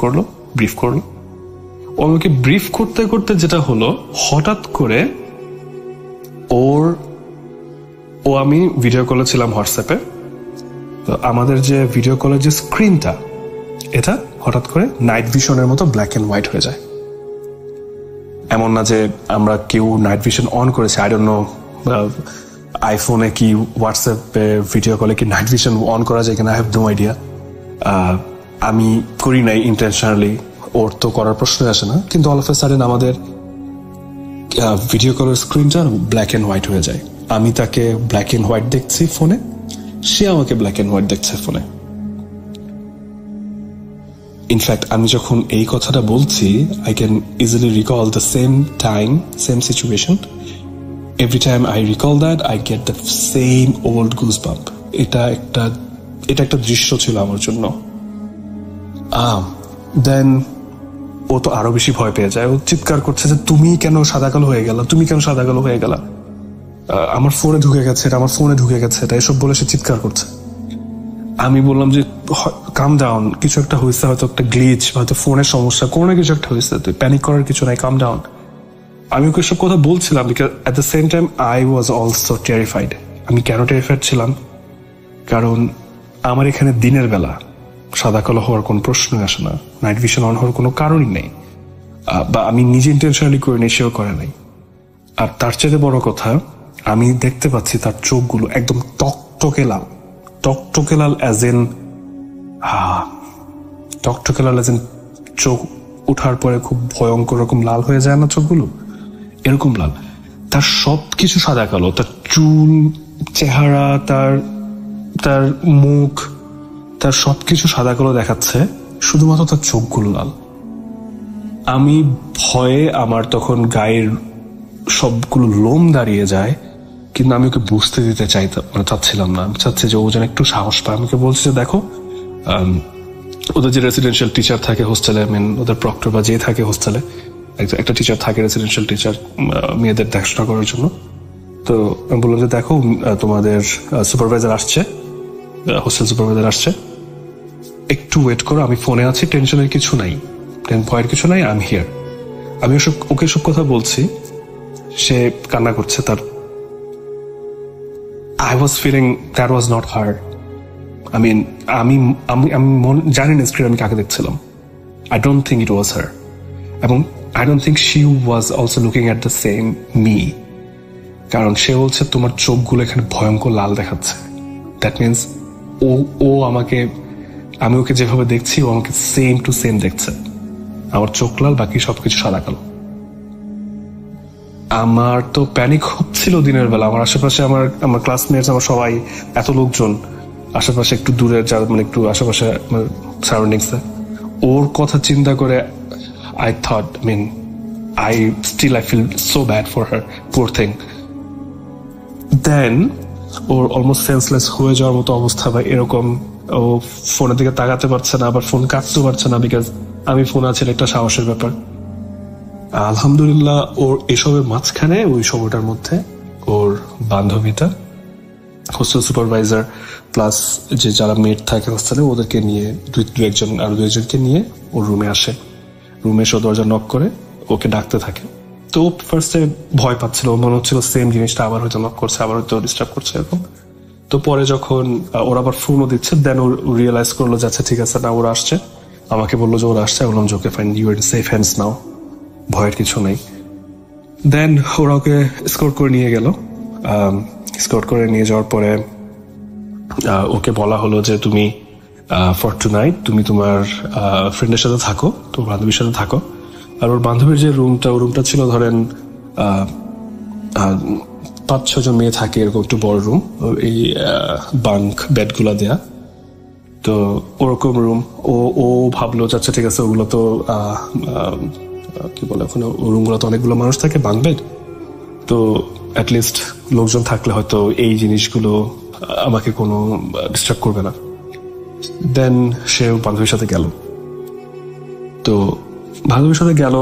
করলো। ও আমাকে ব্রিফ করতে করতে যেটা হলো, হঠাৎ করে আমি ভিডিও কলে ছিলাম হোয়াটসঅ্যাপে। তো আমাদের যে ভিডিও কলের যে স্ক্রিনটা, এটা হঠাৎ করে নাইট ভিশনের মতো ব্ল্যাক এন্ড হোয়াইট হয়ে যায়। এমন না যে আমরা কেউ নাইট ভিশন অন করেছে, আই ডোন্ট নো আইফোনে কি হোয়াটসঅ্যাপে ভিডিও কলে কি নাইট ভিশন অন করা যায় কিনা, আই হ্যাভ নো আইডিয়া। আমি করি নাই ইন্টেনশনালি, ওর তো করার প্রশ্নই আসে না। কিন্তু অল অফ এ সাডেন আমাদের ভিডিও কলের স্ক্রিনটা ব্ল্যাক এন্ড হোয়াইট হয়ে যায়। আমি তাকে ব্ল্যাক এন্ড হোয়াইট দেখছি ফোনে, সে আমাকে ব্ল্যাক এন্ড হোয়াইট দেখছে ফোনে। ইনফ্যাক্ট আমি যখন এই কথাটা বলছি, I can easily recall the same time, same situation. Every time I recall that, I get the same old goosebump. এটা একটা দৃশ্য ছিল আমার জন্য। দেন ও তো আরো বেশি ভয় পেয়ে যায়। ও চিৎকার করছে যে তুমি কেন সাদা কালো হয়ে গেলা, তুমি কেন সাদা কালো হয়ে গেলা, আমার ফোনে ঢুকে গেছে এটা, আমার ফোনে ঢুকে গেছে এটা, এসব বলে সে চিৎকার করছে। আমি বললাম যে কাম ডাউন, কিছু একটা হয়েছে, হয়তো একটা গ্লিচ, হয়তো ফোনের সমস্যা, কোনো না কিছু একটা হয়েছে, তুই প্যানিক করার কিছু নাই, কাম ডাউন। আমি ওকে সব কথা বলছিলাম, because at the same time I was also terrified. আমি কেন টেরিফাইড ছিলাম? কারণ আমার এখানে দিনের বেলা সাদা কালো হওয়ার কোনো প্রশ্নই আসে না, নাইট ভিশন অন হওয়ার কোনো কারণই নেই, বা আমি নিজে ইন্টেনশনালি করে নেই, সেও করে নাই। আর তার চেয়ে বড় কথা, আমি দেখতে পাচ্ছি তার চোখগুলো একদম টকটকে লাল, টকটকে লাল অ্যাজ ইন চোখ ওঠার পরে খুব ভয়ঙ্কর রকম লাল হয়ে যায় না চোখগুলো, এরকম লাল। তার সবকিছু সাদা কালো, তার চুল, চেহারা, তার মুখ, তার সবকিছু সাদা কালো দেখাচ্ছে, শুধুমাত্র তার চোখগুলো লাল। আমি ভয়ে আমার তখন গায়ের সবগুলো লোম দাঁড়িয়ে যায়, কিন্তু আমি ওকে বুঝতে দিতে চাচ্ছিলাম না। আমি চাচ্ছি যে ও যেন একটু সাহস পায়। আমাকে বলছে যে দেখো, ওদের যে রেসিডেন্সিয়াল টিচার থাকে হোস্টেলে, ওদের প্রক্টর বা যে থাকে হোস্টেলে, একটা টিচার থাকে, রেসিডেন্সিয়াল টিচার মেয়েদের দেখাশোনা করার জন্য। তো আমি বললাম যে দেখো, তোমাদের সুপারভাইজার আসছে, হোস্টেল সুপারভাইজার আসছে, একটু ওয়েট করো, আমি ফোনে আছি, টেনশনের কিছু নাই, ভয়ের কিছু নাই, আই এম হিয়ার। আমি ওকে সব কথা বলছি, সে কান্না করছে। তার I was feeling that was not her. I mean, আমি জানি না স্ক্রিন আমি কাকে দেখছিলাম। I don't think it was her. এবং I don't think she was also looking at the same me. কারণ সে বলছে তোমার চোখগুলো এখানে ভয়ঙ্কর লাল দেখাচ্ছে। That means আমি ওকে যেভাবে দেখছি, ও আমাকে সেম টু সেম দেখছে। আমার চোখ লাল, বাকি সবকিছু সাদা কালো। আমার তো প্যানিক হচ্ছিল দিনের বেলা। আমার আশেপাশে আমার ক্লাসমেটস, আমার সবাই, এত লোকজন আশেপাশে, একটু দূরে যারা একটু আশেপাশে সারাউন্ডিংস, ওর কথা চিন্তা করে I thought, I feel so bad for her, poor thing. Then or almost senseless হয়ে যাওয়ার মতো অবস্থা, বা এরকম, ও ফোনের দিকে তাকাতে পারছে না, আবার ফোন কাটতে পারছে না, বিকজ আমি ফোন আছে, একটা সাহসের ব্যাপার। আলহামদুলিল্লাহ ওর এসবের মাঝখানে, ওই সময়টার মধ্যে ওর বান্ধবীটা, হোস্টেল সুপারভাইজার প্লাস যে যারা মেট থাকে হোস্টেলে, ওদেরকে নিয়ে আরো দুইজনকে নিয়ে ওর রুমে আসে। রুমে এসে দরজা নক করে ওকে ডাকতে থাকে। তো ফার্স্টে ভয় পাচ্ছিল, মনে হচ্ছিল সেম জিনিসটা আবার হয়তো নক করছে, আবার হয়তো ডিস্টার্ব করছে এরকম। তো পরে যখন ওরা আবার ফোনও দিচ্ছে, দেন ও রিয়েলাইজ করলো যে আচ্ছা ঠিক আছে, না ওরা আসছে। আমাকে বললো যে ওরা আসছে। বললাম যে okay fine, you are in safe hands now, ভয়ের কিছু নেই। দেন ওরা ওকে স্কোর করে নিয়ে গেল স্কট করে নিয়ে যাওয়ার পরে ওকে বলা হলো যে তুমি ফর টুনাইট তুমি তোমার ফ্রেন্ডের সাথে থাকো, তোমার বান্ধবীর সাথে থাকো। আর ওর বান্ধবীর যে রুমটা ছিল ধরেন 5-6 জন মেয়ে থাকে, এরকম একটু বড় রুম, এই বাঙ্ক বেডগুলা দেয়া। তো ওরকম রুম ও ভাবলো আচ্ছা ঠিক আছে, ওগুলো তো কি বলে ওখানে রুমগুলো তো অনেকগুলো মানুষ থাকে, বাঙ্ক বেড, তো অ্যাটলিস্ট লোকজন থাকলে হয়তো এই জিনিসগুলো আমাকে কোনো ডিস্টার্ব করবে না। দেন সে বান্ধবীর সাথে গেল। তো বান্ধবীর সাথে গেল,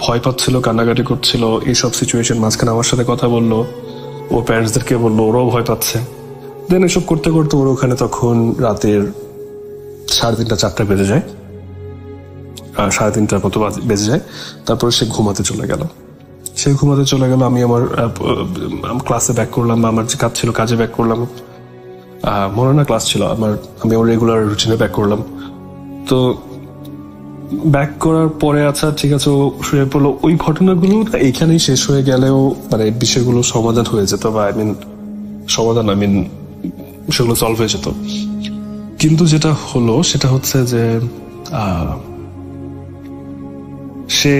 ভয় পাচ্ছিল, কান্নাকাটি করছিল, এইসব সিচুয়েশন মাঝখানে আমার সাথে কথা বললো, ওর প্যারেন্টসদেরকে বললো, ওরাও ভয় পাচ্ছে। দেন এসব করতে করতে ওর ওখানে তখন রাতের 3:30-4টা বেজে যায়, 3:30টার মতো বেজে যায়। তারপরে সে ঘুমাতে চলে গেল। আমি আমার ক্লাসে ব্যাক করলাম, আমার যে কাজ ছিল কাজে ব্যাক করলাম, মনে না ক্লাস ছিল আমার, আমি ওর রেগুলার রুটিনে ব্যাক করলাম। তো ব্যাক করার পরে আচ্ছা ঠিক আছে ও শুয়ে পড়লো। ওই ঘটনাগুলো এইখানেই শেষ হয়ে গেলেও মানে বিষয়গুলো সমাধান হয়ে যেত, বা সেগুলো সলভ হয়ে যেত। কিন্তু যেটা হলো সেটা হচ্ছে যে সে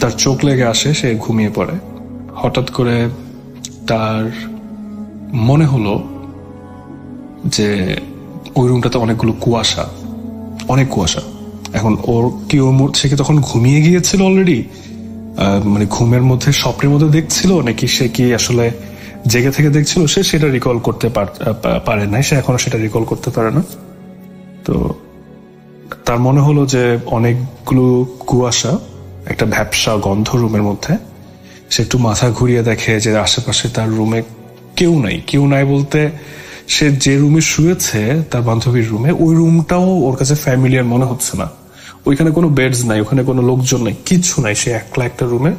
তার চোখ লেগে আসে, সে ঘুমিয়ে পড়ে। হঠাৎ করে তার মনে হলো যে ওই রুমটাতে অনেকগুলো কুয়াশা, অনেক কুয়াশা। এখন সে কি তখন ঘুমিয়ে গিয়েছিল অলরেডি, মানে ঘুমের মধ্যে স্বপ্নের মধ্যে দেখছিল, নাকি সে কি আসলে জেগে থেকে দেখছিল, সে সেটা রিকল করতে পারে নাই, সে এখনো সেটা রিকল করতে পারে না। তো তার মনে হলো যে অনেকগুলো কুয়াশা, একটা ভ্যাপসা গন্ধ রুমের মধ্যে। সে একটু মাথা ঘুরিয়ে দেখে যে আশেপাশে তার রুমে কেউ নাই বলতে সে যে রুমে শুয়েছে তার বান্ধবীর রুমে, ওই রুমটাও ওর কাছে ফ্যামিলিয়ার মনে হচ্ছে না। ওইখানে কোনো বেডস নাই, ওখানে কোনো লোকজন নাই, কিচ্ছু নাই। সে একলা একটা রুমে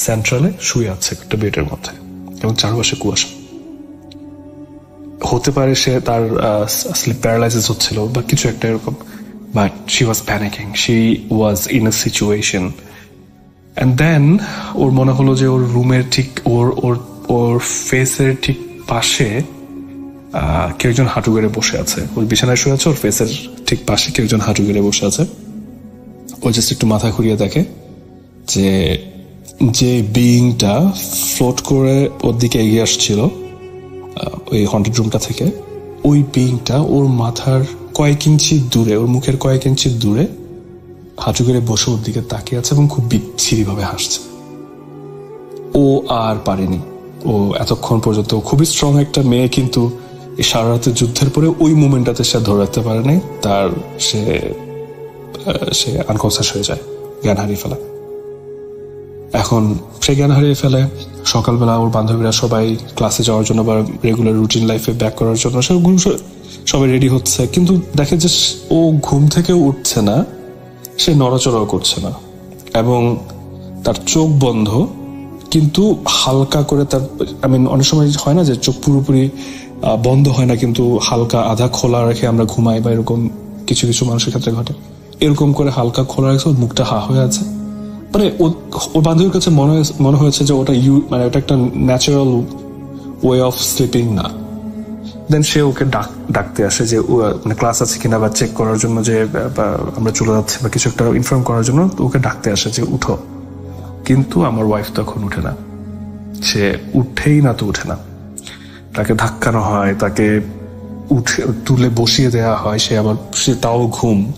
সেন্ট্রালে শুয়ে আছে একটা বেডের মধ্যে, এবং চারপাশে কুয়াশা। হতে পারে সে তার স্লিপ প্যারালাইসিস হচ্ছিল বা কিছু একটা এরকম, but she was panicking, she was in a situation. And then ওর মনে হলো যে ওর রুমের ঠিক ওর ফেসের ঠিক পাশে কেউ একজন হাঁটু গেড়ে বসে আছে। ওর বিছানায় শুয়ে আছে, ওর ফেসের ঠিক পাশে কেউ একজন হাঁটু গেড়ে বসে আছে। ও জাস্ট একটু মাথা ঘুরিয়ে দেখে যে বিইংটা ফ্লোট করে ওর দিকে এগিয়ে আসছিল ওই হন্টেড রুমটা থেকে, ওই বিইংটা ওর মাথার কয়েক ইঞ্চি দূরে, ওর মুখের কয়েক ইঞ্চি দূরে হাঁটু গেড়ে বসে ওর দিকে তাকিয়ে আছে এবং খুব বিচ্ছিরি ভাবে হাসছে। ও আর পারেনি, ও এতক্ষণ পর্যন্ত খুবই স্ট্রং একটা মেয়ে, কিন্তু এই সারা রাতের যুদ্ধের পরে ওই মোমেন্টটাতে সে ধরে রাখতে পারেনি। সে আনকনসিয়াস হয়ে যায়, জ্ঞান হারিয়ে ফেলে। এখন সে জ্ঞান হারিয়ে ফেলে। সকালবেলা ওর বান্ধবীরা সবাই ক্লাসে যাওয়ার জন্য বা রেগুলার রুটিন লাইফে ব্যাক করার জন্য সবাই রেডি হচ্ছে, কিন্তু দেখে যে ও ঘুম থেকে উঠছে না, সে নড়াচড়াও করছে না, এবং তার চোখ বন্ধ, কিন্তু হালকা করে তার অনেক সময় হয় না যে চোখ পুরোপুরি বন্ধ হয় না, কিন্তু হালকা আধা খোলা রেখে আমরা ঘুমাই, বা এরকম কিছু কিছু মানুষের ক্ষেত্রে ঘটে, এরকম করে হালকা খোলা রেখে ওর মুখটা হা হয়ে আছে। মানে ওর বান্ধবীর কাছে মনে হয়েছে যে ওটা ওটা একটা ন্যাচারাল ওয়ে অফ স্লিপিং না। দেন সে ওকে ডাকতে আসে যে মানে ক্লাস আছে কিনা বা চেক করার জন্য, যে আমরা চলে যাচ্ছি বা কিছু একটা ইনফর্ম করার জন্য ওকে ডাকতে আসে যে উঠো। কিন্তু আমার ওয়াইফ তখন উঠে না, সে উঠে না। তাকে ধাক্কানো হয়, তাকে তুলে বসিয়ে দেওয়া হয়, সে তাও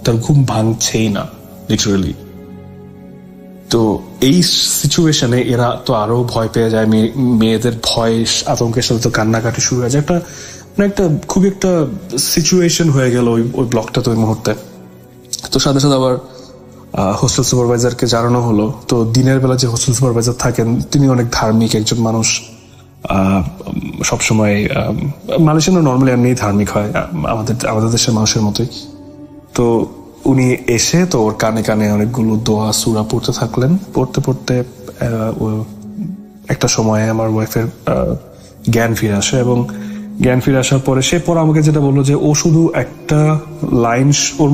তার ঘুম ভাঙছেই না লিটারালি। তো এই সিচুয়েশনে এরা তো আরো ভয় পেয়ে যায়, মেয়েদের ভয় আতঙ্কের সাথে তো কান্নাকাটি শুরু হয়ে যায়। একটা খুবই একটা সিচুয়েশন হয়ে গেল ওই ব্লকটা তো ওই মুহূর্তে। তো সাথে সাথে আবার হোস্টেল সুপারভাইজারকে জানানো হলো। তো দিনের বেলা যে হোস্টেল সুপারভাইজার থাকেন তিনি অনেক ধার্মিক একজন মানুষ, সবসময় মালয়েশিয়ানরা নর্মালি এমনি ধার্মিক হয় আমাদের দেশের মানুষের মতোই। তো উনি এসে তো ওর কানে কানে অনেকগুলো দোয়া সূরা পড়তে থাকলেন। পড়তে একটা সময়ে আমার ওয়াইফের জ্ঞান ফিরে আসে, এবং জ্ঞান ফিরে আসার পরে সে পরে আমাকে যেটা বললো যে ও শুধু একটা লাইন ওর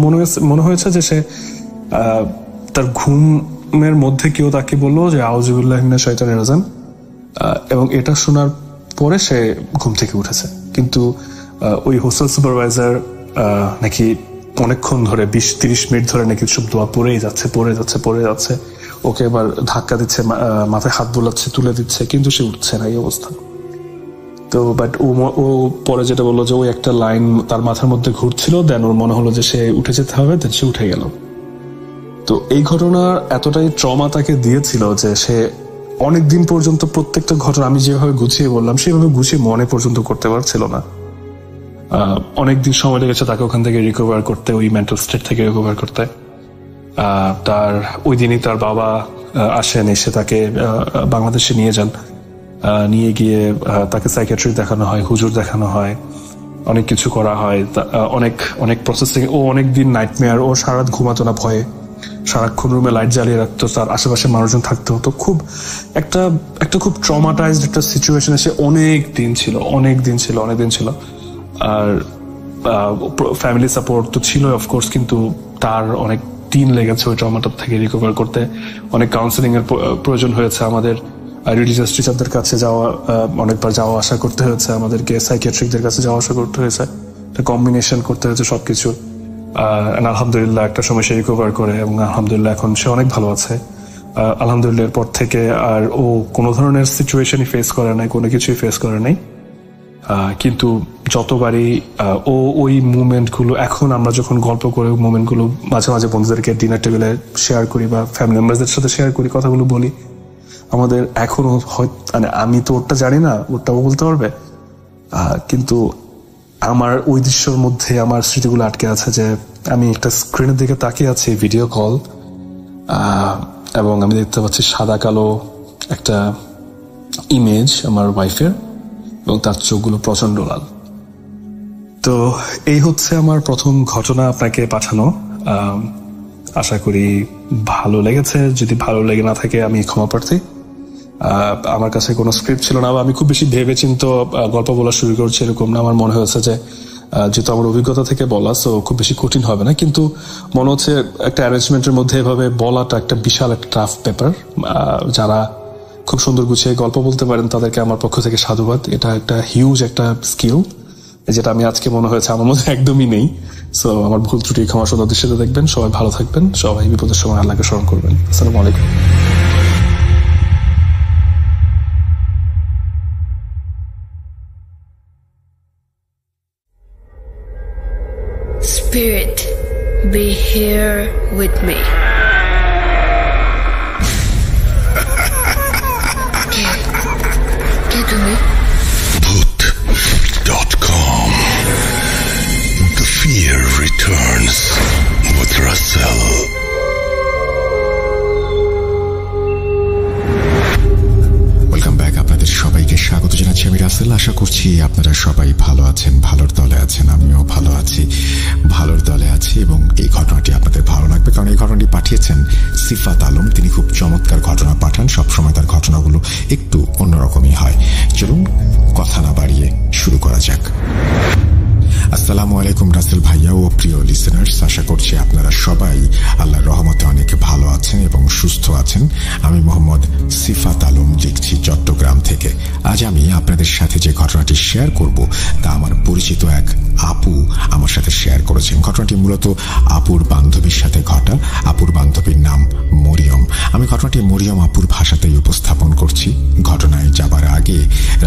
মনে হয়েছে যে সে তার ঘুমের মধ্যে কেউ তাকে বললো যে আউযুবিল্লাহি মিনাশ শাইতানির রাজিম, এবং এটা শোনার পরে সে ঘুম থেকে উঠেছে। কিন্তু ওই হোস্টেল সুপারভাইজার নাকি অনেকক্ষণ ধরে 20-30 মিনিট ধরে নাকি সব দোয়া পড়েই যাচ্ছে। ওকে এবার ধাক্কা দিচ্ছে, মাথায় হাত বোলাচ্ছে, তুলে দিচ্ছে, কিন্তু সে উঠছে না, এই অবস্থা। তো বাট ও পরে যেটা বললো যে ওই একটা লাইন তার মাথার মধ্যে ঘুরছিল, দেন ওর মনে হলো যে সে উঠে যেতে হবে, দেন সে উঠে গেল। তো এই ঘটনা এতটাই ট্রমা তাকে দিয়েছিল যে সে অনেকদিন পর্যন্ত প্রত্যেকটা ঘটনা আমি যেভাবে গুছিয়ে বললাম সেভাবে গুছিয়ে মনে পর্যন্ত করতে পারছিল না। অনেকদিন সময় লেগেছে তাকে ওখান থেকে রিকভার করতে, ওই মেন্টাল স্টেট থেকে রিকভার করতে। তার ওই দিনই তার বাবা আসেন, এসে তাকে বাংলাদেশে নিয়ে যান। নিয়ে গিয়ে তাকে সাইকিয়াট্রিক দেখানো হয়, হুজুর দেখানো হয়, অনেক কিছু করা হয়, অনেক প্রসেসিং। ও অনেকদিন নাইটমেয়ার, ও সারা রাত ঘুমাতো না ভয়ে, সারাক্ষণ রুমে লাইট জ্বালিয়ে রাখতো, তার আশেপাশে মানুষজন থাকতে হতো। খুব একটা খুব ট্রমাটাইজড একটা সিচুয়েশনে সে অনেক দিন ছিল। আর ফ্যামিলি সাপোর্ট তো ছিল অফকোর্স, কিন্তু তার অনেক দিন লেগেছে ওই ট্রমাটা থেকে রিকভার করতে। অনেক কাউন্সেলিং এর প্রয়োজন হয়েছে, আমাদের রিলিজিয়াস টিচারদের কাছে অনেকবার যাওয়া আসা করতে হয়েছে, আমাদেরকে সাইকিয়াট্রিকদের কাছে যাওয়া আসা করতে হয়েছে, কম্বিনেশন করতে হয়েছে সবকিছু। আলহামদুলিল্লাহ একটা সময় সে রিকভার করে, এবং আলহামদুলিল্লাহ এখন সে অনেক ভালো আছে। আলহামদুলিল্লাহ এরপর থেকে আর ও কোনো ধরনের সিচুয়েশনই ফেস করে নাই, কোনো কিছুই ফেস করে নাই। কিন্তু যতবারই ও ওই মুভমেন্টগুলো, এখন আমরা যখন গল্প করে মুভমেন্টগুলো মাঝে মাঝে বন্ধুদেরকে ডিনার টেবিলে শেয়ার করি বা ফ্যামিলি মেম্বারদের সাথে শেয়ার করি, কথাগুলো বলি, আমাদের এখনো মানে আমি তো ওরটা জানি না, ওরটাও বলতে পারবে, কিন্তু আমার ওই দৃশ্যের মধ্যে আমার স্মৃতিগুলো আটকে আছে। যে আমি একটা স্ক্রিনের দিকে তাকিয়ে আছি, ভিডিও কল, এবং আমি দেখতে পাচ্ছি সাদা কালো একটা ইমেজ আমার ওয়াইফের, এবং তার চোখগুলো প্রচন্ড লাল। তো এই হচ্ছে আমার প্রথম ঘটনা আপনাকে পাঠানো। আশা করি ভালো লেগেছে। যদি ভালো লেগে না থাকে আমি ক্ষমা প্রার্থী। আমার কাছে কোনো স্ক্রিপ্ট ছিল না, আমি খুব বেশি ভেবে চিন্তে গল্প বলা শুরু করছি এরকম না। আমার মনে হয়েছে যে যেহেতু আমার অভিজ্ঞতা থেকে বলা, সো খুব বেশি কঠিন হবে না, কিন্তু মনে হচ্ছে একটা অ্যারেঞ্জমেন্টের মধ্যে এভাবে বলাটা একটা বিশাল একটা টাফ ব্যাপার। যারা খুব সুন্দর গুছিয়ে গল্প বলতে পারেন তাদেরকে আমার পক্ষ থেকে সাধুবাদ। এটা একটা হিউজ একটা স্কিল, যেটা আমি আজকে মনে হয়েছে আমার মধ্যে একদমই নেই। সো আমার ভুল ত্রুটি ক্ষমা সুন্দর দৃষ্টিতে দেখবেন। সবাই ভালো থাকবেন, সবাই বিপদের সময় আল্লাহকে স্মরণ করবেন। আসসালামু আলাইকুম। Spirit, be here with me. Get to me. Bhoot.com. The fear returns with Russell. Welcome back. আপনাদের সবাইকে স্বাগত জানাচ্ছি, আমি রাসেল। আশা করছি আপনারা সবাই ভালো আছেন, ভালোর দলে আছেন। আমিও ভালো আছি, ভালোর দলে আছি, এবং এই ঘটনাটি আপনাদের ভালো লাগবে, কারণ এই ঘটনাটি পাঠিয়েছেন সিফাত আলম। তিনি খুব চমৎকার ঘটনা পাঠান, সবসময় তার ঘটনাগুলো একটু অন্যরকমই হয়। চলুন কথা না বাড়িয়ে শুরু করা যাক। আসসালামু আলাইকুম রাসেল ভাইয়া ও প্রিয় লিসেনার্স, আশা করছি আপনারা সবাই আল্লাহর রহমতে অনেক ভালো আছেন এবং সুস্থ আছেন। আমি মোহাম্মদ সিফাত আলম, লিখছি চট্টগ্রাম থেকে। আজ আমি আপনাদের সাথে যে ঘটনাটি শেয়ার করব তা আমার পরিচিত এক আপু আমার সাথে শেয়ার করেছেন। ঘটনাটি মূলত আপুর বান্ধবীর সাথে ঘটা। আপুর বান্ধবীর নাম মরিয়ম। আমি ঘটনাটি মরিয়ম আপুর ভাষাতেই উপস্থাপন করছি। ঘটনায় যাবার আগে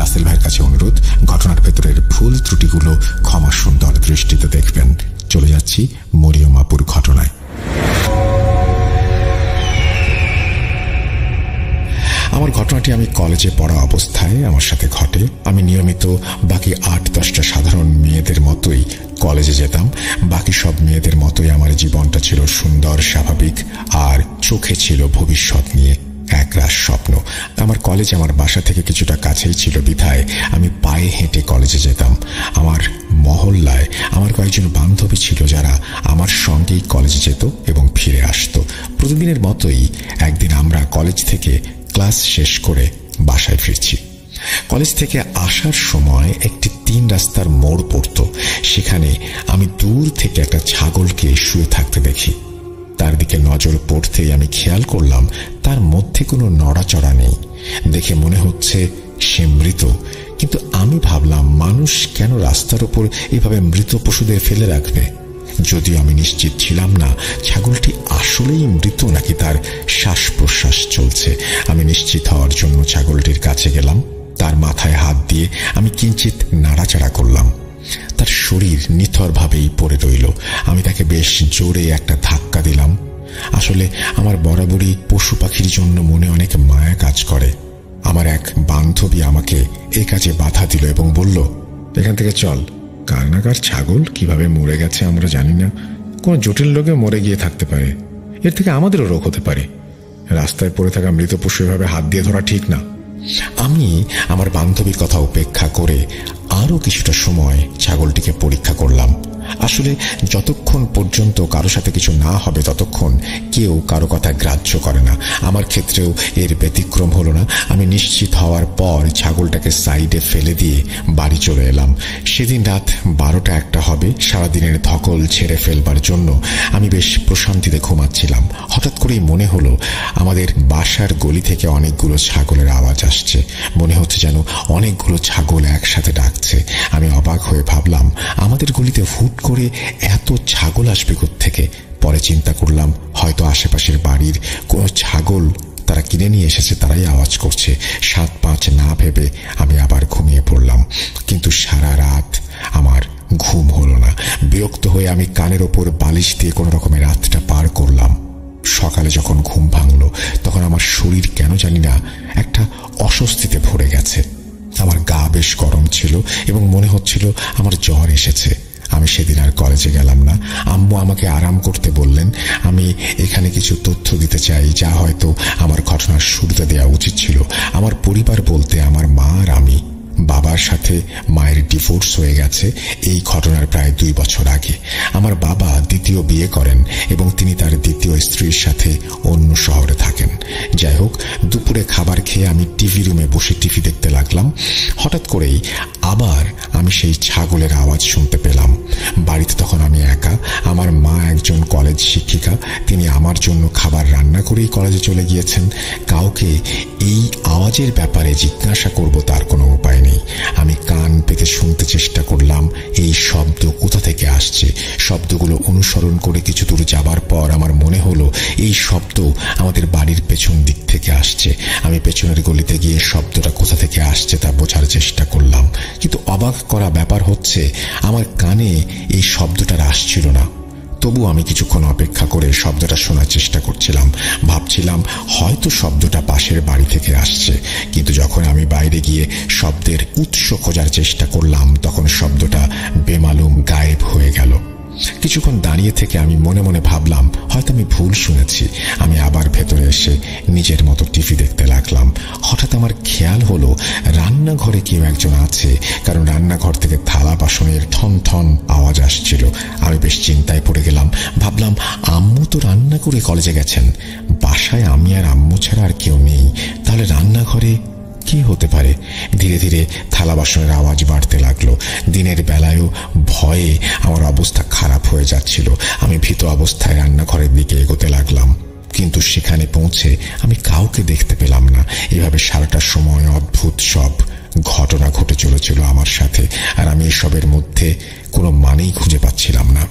রাসেল ভাইয়ের কাছে অনুরোধ, ঘটনার ভেতরের ভুল ত্রুটিগুলো ক্ষমা সুন্দর দৃষ্টিতে দেখবেন। চলে যাচ্ছি মরিয়ম আপুর ঘটনায়। আমার ঘটনাটি আমি কলেজে পড়া অবস্থায় আমার সাথে ঘটে। আমি নিয়মিত বাকি 8-10টা সাধারণ মেয়েদের মতোই কলেজে যেতাম। বাকি সব মেয়েদের মতোই আমার জীবনটা ছিল সুন্দর, স্বাভাবিক, আর চোখে ছিল ভবিষ্যৎ নিয়ে একরাশ স্বপ্ন। আমার কলেজ আমার বাসা থেকে কিছুটা কাছেই ছিল, বিধায় আমি পায়ে হেঁটে কলেজে যেতাম। আমার মহল্লায় আমার কয়েকজন বান্ধবী ছিল যারা আমার সঙ্গেই কলেজে যেত এবং ফিরে আসতো। প্রতিদিনের মতোই একদিন আমরা কলেজ থেকে ক্লাস শেষ করে বাসায় ফিরছি। কলেজ থেকে আসার সময় একটি 3 রাস্তার মোড় পড়তো। সেখানে আমি দূর থেকে একটা ছাগলকে শুয়ে থাকতে দেখি। তার দিকে নজর পড়তেই আমি খেয়াল করলাম তার মধ্যে কোনো নড়াচড়া নেই। দেখে মনে হচ্ছে সে মৃত, কিন্তু আমি ভাবলাম, মানুষ কেন রাস্তার উপর এভাবে মৃত পশুদের ফেলে রাখবে? যদিও আমি নিশ্চিত ছিলাম না ছাগলটি আসলেই মৃত নাকি তার শ্বাস প্রশ্বাস চলছে। আমি নিশ্চিত হওয়ার জন্য ছাগলটির কাছে গেলাম। তার মাথায় হাত দিয়ে আমি কিঞ্চিত নাড়াচাড়া করলাম। তার শরীর নিথরভাবেই পড়ে রইল। আমি তাকে বেশ জোরে একটা ধাক্কা দিলাম। আসলে আমার বরাবরই পশু পাখির জন্য মনে অনেক মায়া কাজ করে। আমার এক বান্ধবী আমাকে এই কাজে বাধা দিল এবং বলল, এখান থেকে চল। কার ছাগল কিভাবে মরে গেছে আমরা জানি না, কোন জটিল রোগে মরে গিয়ে থাকতে পারে, এর থেকে আমাদেরও রোগ হতে পারে। রাস্তায় পড়ে থাকা মৃত পশু এভাবে হাত দিয়ে ধরা ঠিক না। আমি আমার বান্ধবীর কথা উপেক্ষা করে আরো কিছুটা সময় ছাগলটিকে পরীক্ষা করলাম। আসলে যতক্ষণ পর্যন্ত কারো সাথে কিছু না হবে ততক্ষণ কেউ কারো কথা গ্রাহ্য করে না। আমার ক্ষেত্রেও এর ব্যতিক্রম হলো না। আমি নিশ্চিত হওয়ার পর ছাগলটাকে সাইডে ফেলে দিয়ে বাড়ি চলে এলাম। সেদিন রাত 12টা-1টা হবে। সারাদিনের ধকল ছেড়ে ফেলবার জন্য আমি বেশ প্রশান্তিতে ঘুমাচ্ছিলাম। হঠাৎ করেই মনে হলো আমাদের বাসার গলি থেকে অনেকগুলো ছাগলের আওয়াজ আসছে। মনে হচ্ছে যেন অনেকগুলো ছাগল একসাথে ডাকছে। আমি অবাক হয়ে ভাবলাম, আমাদের গলিতে হুট করে এত ছাগল আসবে কোত্থেকে? পরে চিন্তা করলাম, হয়তো আশেপাশের বাড়ির কোনো ছাগল তারা কিনে নিয়ে এসেছে, তারাই আওয়াজ করছে। 7-5 না ভেবে আমি আবার ঘুমিয়ে পড়লাম। কিন্তু সারা রাত আমার ঘুম হলো না। বিরক্ত হয়ে আমি কানের ওপর বালিশ দিয়ে কোনো রকমের রাতটা পার করলাম। সকালে যখন ঘুম ভাঙল তখন আমার শরীর কেন জানি না একটা অস্বস্তিতে ভরে গেছে। আমার গা বেশ গরম ছিল এবং মনে হচ্ছিল আমার জ্বর এসেছে। আমি সেদিন আর কলেজে গেলাম না। আম্মু আমাকে আরাম করতে বললেন। আমি এখানে কিছু তথ্য দিতে চাই যা হয়তো আমার ঘটনার শুরুতে দেওয়া উচিত ছিল। আমার পরিবার বলতে আমার মা আর আমি। বাবার সাথে মায়ের ডিভোর্স হয়ে গেছে এই ঘটনার প্রায় 2 বছর আগে। আমার বাবা দ্বিতীয় বিয়ে করেন এবং তিনি তার দ্বিতীয় স্ত্রীর সাথে অন্য শহরে থাকেন। যাই হোক, দুপুরে খাবার খেয়ে আমি টিভি রুমে বসে টিভি দেখতে লাগলাম। হঠাৎ করেই আবার আমি সেই ছাগলের আওয়াজ শুনতে পেলাম। বাড়িতে তখন আমি একা। আমার মা একজন কলেজ শিক্ষিকা, তিনি আমার জন্য খাবার রান্না করেই কলেজে চলে গিয়েছেন। কাউকে এই আওয়াজের ব্যাপারে জিজ্ঞাসা করব তার কোনো উপায় নেই। আমি কান পেতে শুনতে চেষ্টা করলাম এই শব্দ কোথা থেকে আসছে। শব্দগুলো অনুসরণ করে কিছু দূর যাবার পর আমার মনে হলো এই শব্দ আমাদের বাড়ির পেছন দিক থেকে আসছে। আমি পেছনের গলিতে গিয়ে শব্দটা কোথা থেকে আসছে তা বোঝার চেষ্টা করলাম, কিন্তু অবাক করা ব্যাপার হচ্ছে আমার কানে এই শব্দটা আসছিল না। তবু আমি কিছুক্ষণ অপেক্ষা করে শব্দটা শোনার চেষ্টা করছিলাম। ভাবছিলাম হয়তো শব্দটা পাশের বাড়ি থেকে আসছে। কিন্তু যখন আমি বাইরে গিয়ে শব্দের উৎস খোঁজার চেষ্টা করলাম তখন শব্দটা বেমালুম গায়েব হয়ে গেল। কিছুক্ষণ দাঁড়িয়ে থেকে আমি মনে মনে ভাবলাম হয়তো আমি ভুল শুনেছি। আমি আবার ভেতরে এসে নিজের মতো টিভি দেখতে লাগলাম। হঠাৎ আমার খেয়াল হলো রান্নাঘরে কেউ একজন আছে, কারণ রান্নাঘর থেকে থালা বাসনের ঠন ঠন আওয়াজ আসছিল। আমি বেশ চিন্তায় পড়ে গেলাম। ভাবলাম আম্মু তো রান্না করে কলেজে গেছেন, বাসায় আমি আর আম্মু ছাড়া আর কেউ নেই, তাহলে রান্নাঘরে কি হতে পারে? ধীরে ধীরে থালা বাসনের আওয়াজ বাড়তে লাগলো। দিনের বেলায়ও ভয়ে আমার অবস্থা খারাপ হয়ে যাচ্ছিল। আমি ভীত অবস্থায় রান্নাঘরের দিকে এগোতে লাগলাম, কিন্তু সেখানে পৌঁছে আমি কাউকে দেখতে পেলাম না। এভাবে সারাটা সময় অদ্ভুত সব ঘটনা ঘটে চলেছিল আমার সাথে, আর আমি এসবের মধ্যে কোনো মানেই খুঁজে পাচ্ছিলাম না।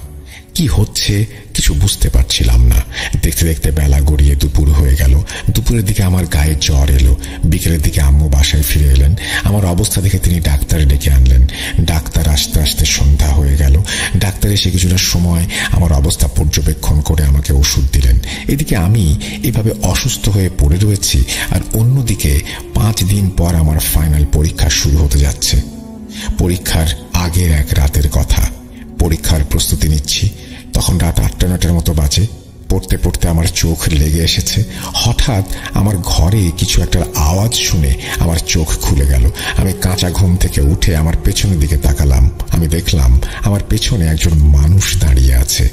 কি হচ্ছে কিছু বুঝতে পারছিলাম না। দেখতে দেখতে বেলা গড়িয়ে দুপুর হয়ে গেল। দুপুরের দিকে আমার গায়ে জ্বর এলো। বিকেলের দিকে আম্মু বাসায় ফিরে এলেন। আমার অবস্থা দেখে তিনি ডাক্তার ডেকে আনলেন। ডাক্তার আসতে আসতে সন্ধ্যা হয়ে গেল। ডাক্তার এসে কিছুটা সময় আমার অবস্থা পর্যবেক্ষণ করে আমাকে ওষুধ দিলেন। এদিকে আমি এভাবে অসুস্থ হয়ে পড়ে রয়েছি, আর অন্যদিকে 5 দিন পর আমার ফাইনাল পরীক্ষা শুরু হতে যাচ্ছে। পরীক্ষার আগের এক রাতের কথা। পরীক্ষার প্রস্তুতি নিচ্ছি। তখন রাত 8-9টার মতো বাজে। পড়তে পড়তে আমার চোখ লেগে এসেছে। হঠাৎ আমার ঘরে কিছু একটা আওয়াজ শুনে আমার চোখ খুলে গেল। আমি কাঁচা ঘুম থেকে উঠে আমার পেছনের দিকে তাকালাম। আমি দেখলাম আমার পেছনে একজন মানুষ দাঁড়িয়ে আছে।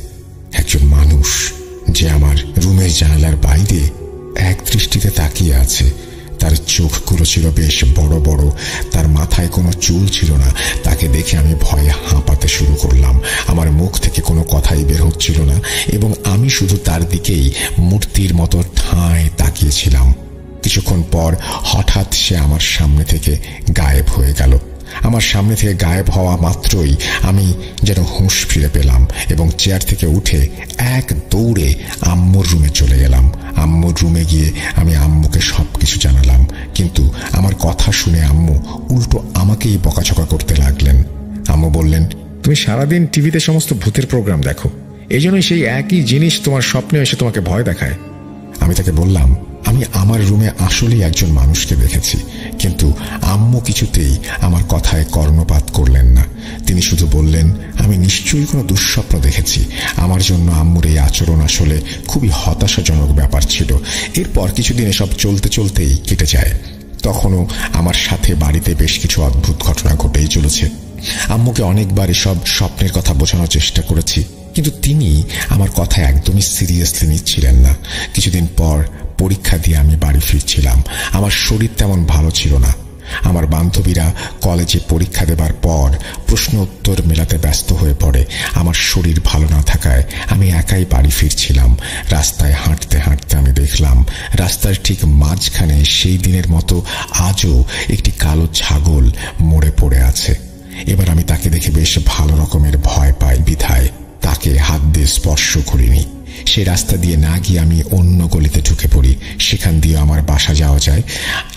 একজন মানুষ যে আমার রুমের জানালার বাইরে এক দৃষ্টিতে তাকিয়ে আছে। তার চোখগুলো ছিল বেশ বড় বড়। তার মাথায় কোনো চুল ছিল না। তাকে দেখে আমি ভয়ে হাঁপাতে শুরু করলাম। আমার মুখ থেকে কোনো কথাই বের হচ্ছিল না এবং আমি শুধু তার দিকেই মূর্তির মতো ঠাঁয় তাকিয়েছিলাম। কিছুক্ষণ পর হঠাৎ সে আমার সামনে থেকে গায়েব হয়ে গেল। আমার সামনে থেকে গায়েব হওয়া মাত্রই আমি যেন হুঁশ ফিরে পেলাম এবং চেয়ার থেকে উঠে এক দৌড়ে আম্মুর রুমে চলে গেলাম। আম্মুর রুমে গিয়ে আমি আম্মুকে সবকিছু জানালাম, কিন্তু আমার কথা শুনে আম্মু উল্টো আমাকেই বকাঝকা করতে লাগলেন। আম্মু বললেন, তুমি সারাদিন টিভিতে সমস্ত ভূতের প্রোগ্রাম দেখো, এই জন্যই সেই একই জিনিস তোমার স্বপ্নে এসে তোমাকে ভয় দেখায়। আমি তাকে বললাম, আমি আমার রুমে আসলেই একজন মানুষকে দেখেছি, কিন্তু আম্মু কিছুতেই আমার কথায় কর্ণপাত করলেন না। তিনি শুধু বললেন, আমি নিশ্চয়ই কোনো দুঃস্বপ্ন দেখেছি। আমার জন্য আম্মুর এই আচরণ আসলে খুবই হতাশাজনক ব্যাপার ছিল। এরপর কিছুদিন এসব চলতে চলতেই কেটে যায়। তখনও আমার সাথে বাড়িতে বেশ কিছু অদ্ভুত ঘটনা ঘটেই চলেছে। আম্মুকে অনেকবার এসব স্বপ্নের কথা বোঝানোর চেষ্টা করেছি, কিন্তু তিনি আমার কথা একদমই সিরিয়াসলি নিচ্ছিলেন না। কিছুদিন পর পরীক্ষা দিয়ে আমি বাড়ি ফিরছিলাম। আমার শরীর তেমন ভালো ছিল না। আমার বান্ধবীরা কলেজে পরীক্ষা দেবার পর প্রশ্ন উত্তর মেলাতে ব্যস্ত হয়ে পড়ে। আমার শরীর ভালো না থাকায় আমি একাই বাড়ি ফিরছিলাম। রাস্তায় হাঁটতে হাঁটতে আমি দেখলাম রাস্তার ঠিক মাঝখানে সেই দিনের মতো আজও একটি কালো ছাগল মরে পড়ে আছে। এবার আমি তাকে দেখে বেশ ভালো রকমের ভয় পাই বিধায় তাকে হাত দিয়ে স্পর্শ করিনি। সে রাস্তা দিয়ে না গিয়ে আমি অন্য গলিতে ঢুকে পড়ি। সেখান দিয়ে আমার বাসা যাওয়া যায়।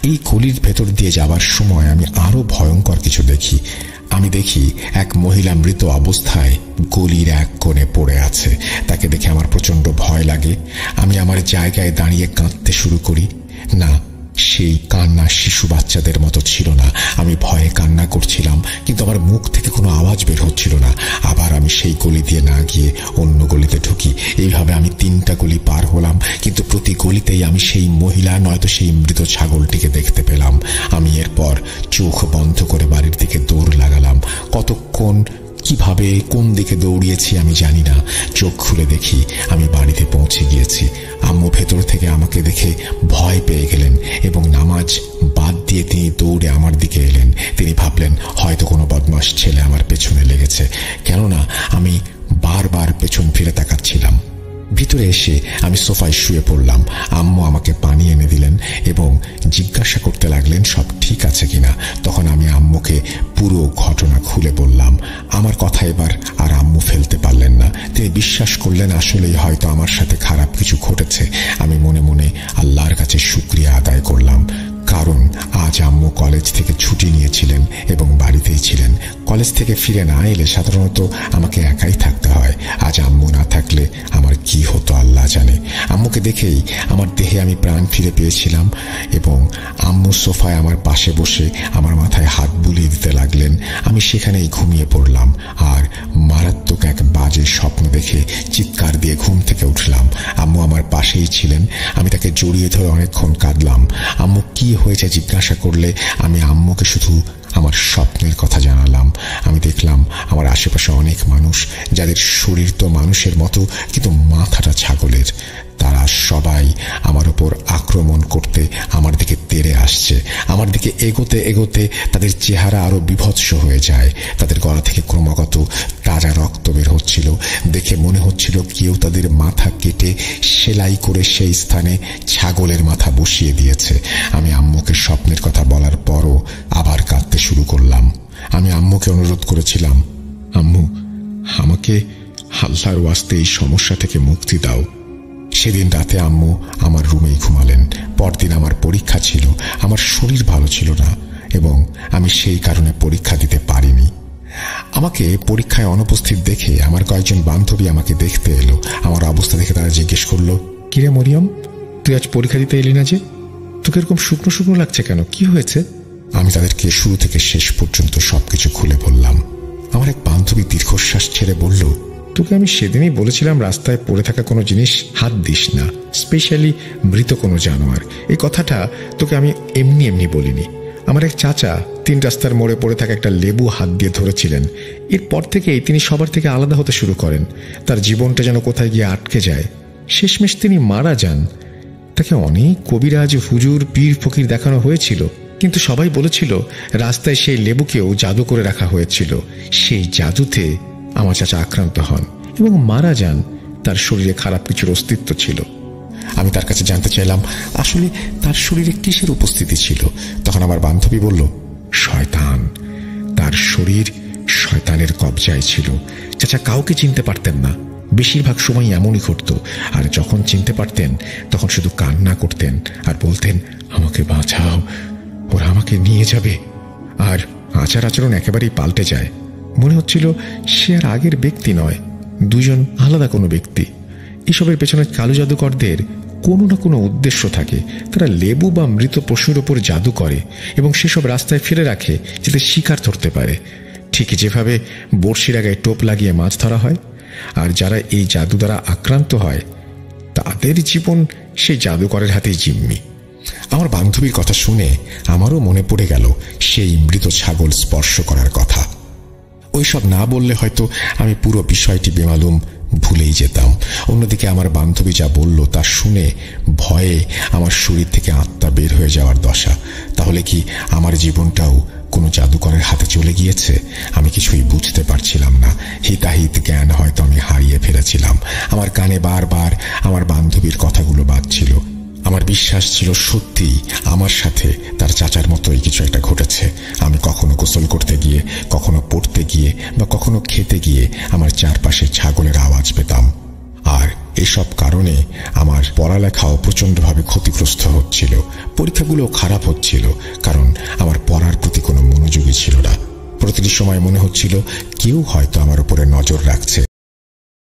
এই গলির ভেতর দিয়ে যাবার সময় আমি আরো ভয়ঙ্কর কিছু দেখি। আমি দেখি এক মহিলা মৃত অবস্থায় গলির এক কোণে পড়ে আছে। তাকে দেখে আমার প্রচন্ড ভয় লাগে। আমি আমার জায়গায় দাঁড়িয়ে কাঁদতে শুরু করি। না, সেই কান্না শিশু বাচ্চাদের মতো ছিল না। আমি ভয়ে কান্না করছিলাম, কিন্তু আমার মুখ থেকে কোনো আওয়াজ বের হচ্ছিল না। আবার আমি সেই গলি দিয়ে না গিয়ে অন্য গলিতে ঢুকি। এইভাবে আমি 3টা গলি পার হলাম, কিন্তু প্রতি গলিতেই আমি সেই মহিলা নয়তো সেই মৃত ছাগলটিকে দেখতে পেলাম। আমি এরপর চোখ বন্ধ করে বাড়ির দিকে দৌড় লাগালাম। কতক্ষণ কিভাবে কোন দিকে দৌড়িয়েছি আমি জানি না। চোখ খুলে দেখি আমি বাড়িতে পৌঁছে গিয়েছি। আম্মু ভেতর থেকে আমাকে দেখে ভয় পেয়ে গেলেন এবং নামাজ বাদ দিয়ে তিনি দৌড়ে আমার দিকে এলেন। তিনি ভাবলেন হয়তো কোনো বদমাশ ছেলে আমার পেছনে লেগেছে, কেননা আমি বারবার পেছন ফিরে তাকাচ্ছিলাম। ভিতরে এসে আমি সোফায় শুয়ে পড়লাম। আম্মু আমাকে পানি এনে দিলেন এবং জিজ্ঞাসা করতে লাগলেন সব ঠিক আছে কিনা। তখন আমি আম্মুকে পুরো ঘটনা খুলে বললাম। আমার কথা এবার আর আম্মু ফেলতে পারলেন না। তিনি বিশ্বাস করলেন আসলেই হয়তো আমার সাথে খারাপ কিছু ঘটেছে। আমি মনে মনে আল্লাহর কাছে শুকরিয়া আদায় করলাম, কারণ আজ আম্মু কলেজ থেকে ছুটি নিয়েছিলেন এবং বাড়িতেই ছিলেন। কলেজ থেকে ফিরে না এলে সাধারণত আমাকে একাই থাকতে হয়। আজ আম্মু না থাকলে আমার কি হতো আল্লাহ জানে। আম্মুকে দেখেই আমার দেহে আমি প্রাণ ফিরে পেয়েছিলাম এবং আম্মু সোফায় আমার পাশে বসে আমার মাথায় হাত বুলিয়ে দিতে লাগলেন। আমি সেখানেই ঘুমিয়ে পড়লাম আর মারাত্মক এক বাজে স্বপ্ন দেখে চিৎকার দিয়ে ঘুম থেকে উঠলাম। আম্মু আমার পাশেই ছিলেন। আমি তাকে জড়িয়ে ধরে অনেকক্ষণ কাঁদলাম। আম্মু কি হয়েছে জিজ্ঞাসা করলে আমি আম্মুকে শুধু আমার স্বপ্নের কথা জানালাম। আমি দেখলাম আমার আশেপাশে অনেক মানুষ, যাদের শরীর তো মানুষের মতো কিন্তু মাথাটা ছাগলের। তারা সবাই আমার উপর আক্রমণ করতে আমার দিকে তেড়ে আসছে। আমার দিকে এগোতে এগোতে তাদের চেহারা আরো বিভৎস হয়ে যায়। তাদের গলা থেকে ক্রমাগত তাজা রক্ত বের হচ্ছিল। দেখে মনে হচ্ছিল কেউ তাদের মাথা কেটে সেলাই করে সেই স্থানে ছাগলের মাথা বসিয়ে দিয়েছে। আমি আম্মুকে স্বপ্নের কথা বলার পরও আবার কাঁদতে শুরু করলাম। আমি আম্মুকে অনুরোধ করেছিলাম, আম্মু, আমাকে আল্লাহর ওয়াস্তে এই সমস্যা থেকে মুক্তি দাও। সেদিন রাতে আম্মু আমার রুমেই ঘুমালেন। পরদিন আমার পরীক্ষা ছিল। আমার শরীর ভালো ছিল না এবং আমি সেই কারণে পরীক্ষা দিতে পারিনি। আমাকে পরীক্ষায় অনুপস্থিত দেখে আমার কয়েকজন বান্ধবী আমাকে দেখতে এলো। আমার অবস্থা দেখে তারা জিজ্ঞেস করলো, কিরে মরিয়ম, তুই আজ পরীক্ষা দিতে এলি না যে? তোকে এরকম শুকনো শুকনো লাগছে কেন? কি হয়েছে? আমি তাদেরকে শুরু থেকে শেষ পর্যন্ত সবকিছু খুলে বললাম। আমার এক বান্ধবী দীর্ঘশ্বাস ছেড়ে বলল, তোকে আমি সেদিনই বলেছিলাম রাস্তায় পড়ে থাকা কোনো জিনিস হাত দিস না, স্পেশালি মৃত কোনো জানোয়ার। এই কথাটা তোকে আমি এমনি এমনি বলিনি। আমার এক চাচা 3 রাস্তার মোড়ে পড়ে থাকা একটা লেবু হাত দিয়ে ধরেছিলেন। এরপর থেকেই তিনি সবার থেকে আলাদা হতে শুরু করেন। তার জীবনটা যেন কোথায় গিয়ে আটকে যায়। শেষমেশ তিনি মারা যান। তাকে অনেক কবিরাজ, হুজুর, পীর ফকির দেখানো হয়েছিল, কিন্তু সবাই বলেছিল রাস্তায় সেই লেবুকেও জাদু করে রাখা হয়েছিল। সেই জাদুতে আমার চাচা আক্রান্ত হন এবং মারা যান। তার শরীরে খারাপ কিছুর অস্তিত্ব ছিল। আমি তার কাছে জানতে চাইলাম আসলে তার শরীরে কিসের উপস্থিতি ছিল। তখন আমার বান্ধবী বলল, শয়তান। তার শরীর শয়তানের কবজায় ছিল। চাচা কাউকে চিনতে পারতেন না, বেশিরভাগ সময় এমনই ঘটত। আর যখন চিনতে পারতেন তখন শুধু কান্না করতেন আর বলতেন, আমাকে বাঁচাও, ওরা আমাকে নিয়ে যাবে। আর আচার আচরণ একেবারেই পাল্টে যায়। মনে হচ্ছিল সে আর আগের ব্যক্তি নয়, দুজন আলাদা কোনো ব্যক্তি। এসবের পেছনে কালো জাদুকরদের কোনো না কোনো উদ্দেশ্য থাকে। তারা লেবু বা মৃত পশুর ওপর জাদু করে এবং সেসব রাস্তায় ফেলে রাখে যাতে শিকার ধরতে পারে। ঠিক যেভাবে বড়শির আগায় টোপ লাগিয়ে মাছ ধরা হয়। আর যারা এই জাদু দ্বারা আক্রান্ত হয় তাদের জীবন সেই জাদুকরের হাতেই জিম্মি। আমার বান্ধবীর কথা শুনে আমারও মনে পড়ে গেল সেই মৃত ছাগল স্পর্শ করার কথা। ওইসব না বললে হয়তো আমি পুরো বিষয়টি বেমালুম ভুলেই যেতাম। অন্যদিকে আমার বান্ধবী যা বলল তা শুনে ভয়ে আমার শরীর থেকে আত্মা বের হয়ে যাওয়ার দশা। তাহলে কি আমার জীবনটাও কোনো জাদুকরের হাতে চলে গিয়েছে? আমি কিছুই বুঝতে পারছিলাম না। হিতাহিত জ্ঞান হয়তো আমি হারিয়ে ফেলেছিলাম। আমার কানে বারবার আমার বান্ধবীর কথাগুলো বাজছিল। আমার বিশ্বাস ছিল সত্যি আমার সাথে তার চাচার মতোই কিছু একটা ঘটেছে। আমি কখনো গোসল করতে গিয়ে, কখনো পড়তে গিয়ে বা কখনো খেতে গিয়ে আমার চারপাশে ছাগলের আওয়াজ পেতাম। আর এসব কারণে আমার পড়ালেখাও প্রচণ্ডভাবে ক্ষতিগ্রস্ত হচ্ছিল। পরীক্ষাগুলো খারাপ হচ্ছিল, কারণ আমার পড়ার প্রতি কোনো মনোযোগই ছিল না। প্রতিটি সময় মনে হচ্ছিল কেউ হয়তো আমার উপরে নজর রাখছে,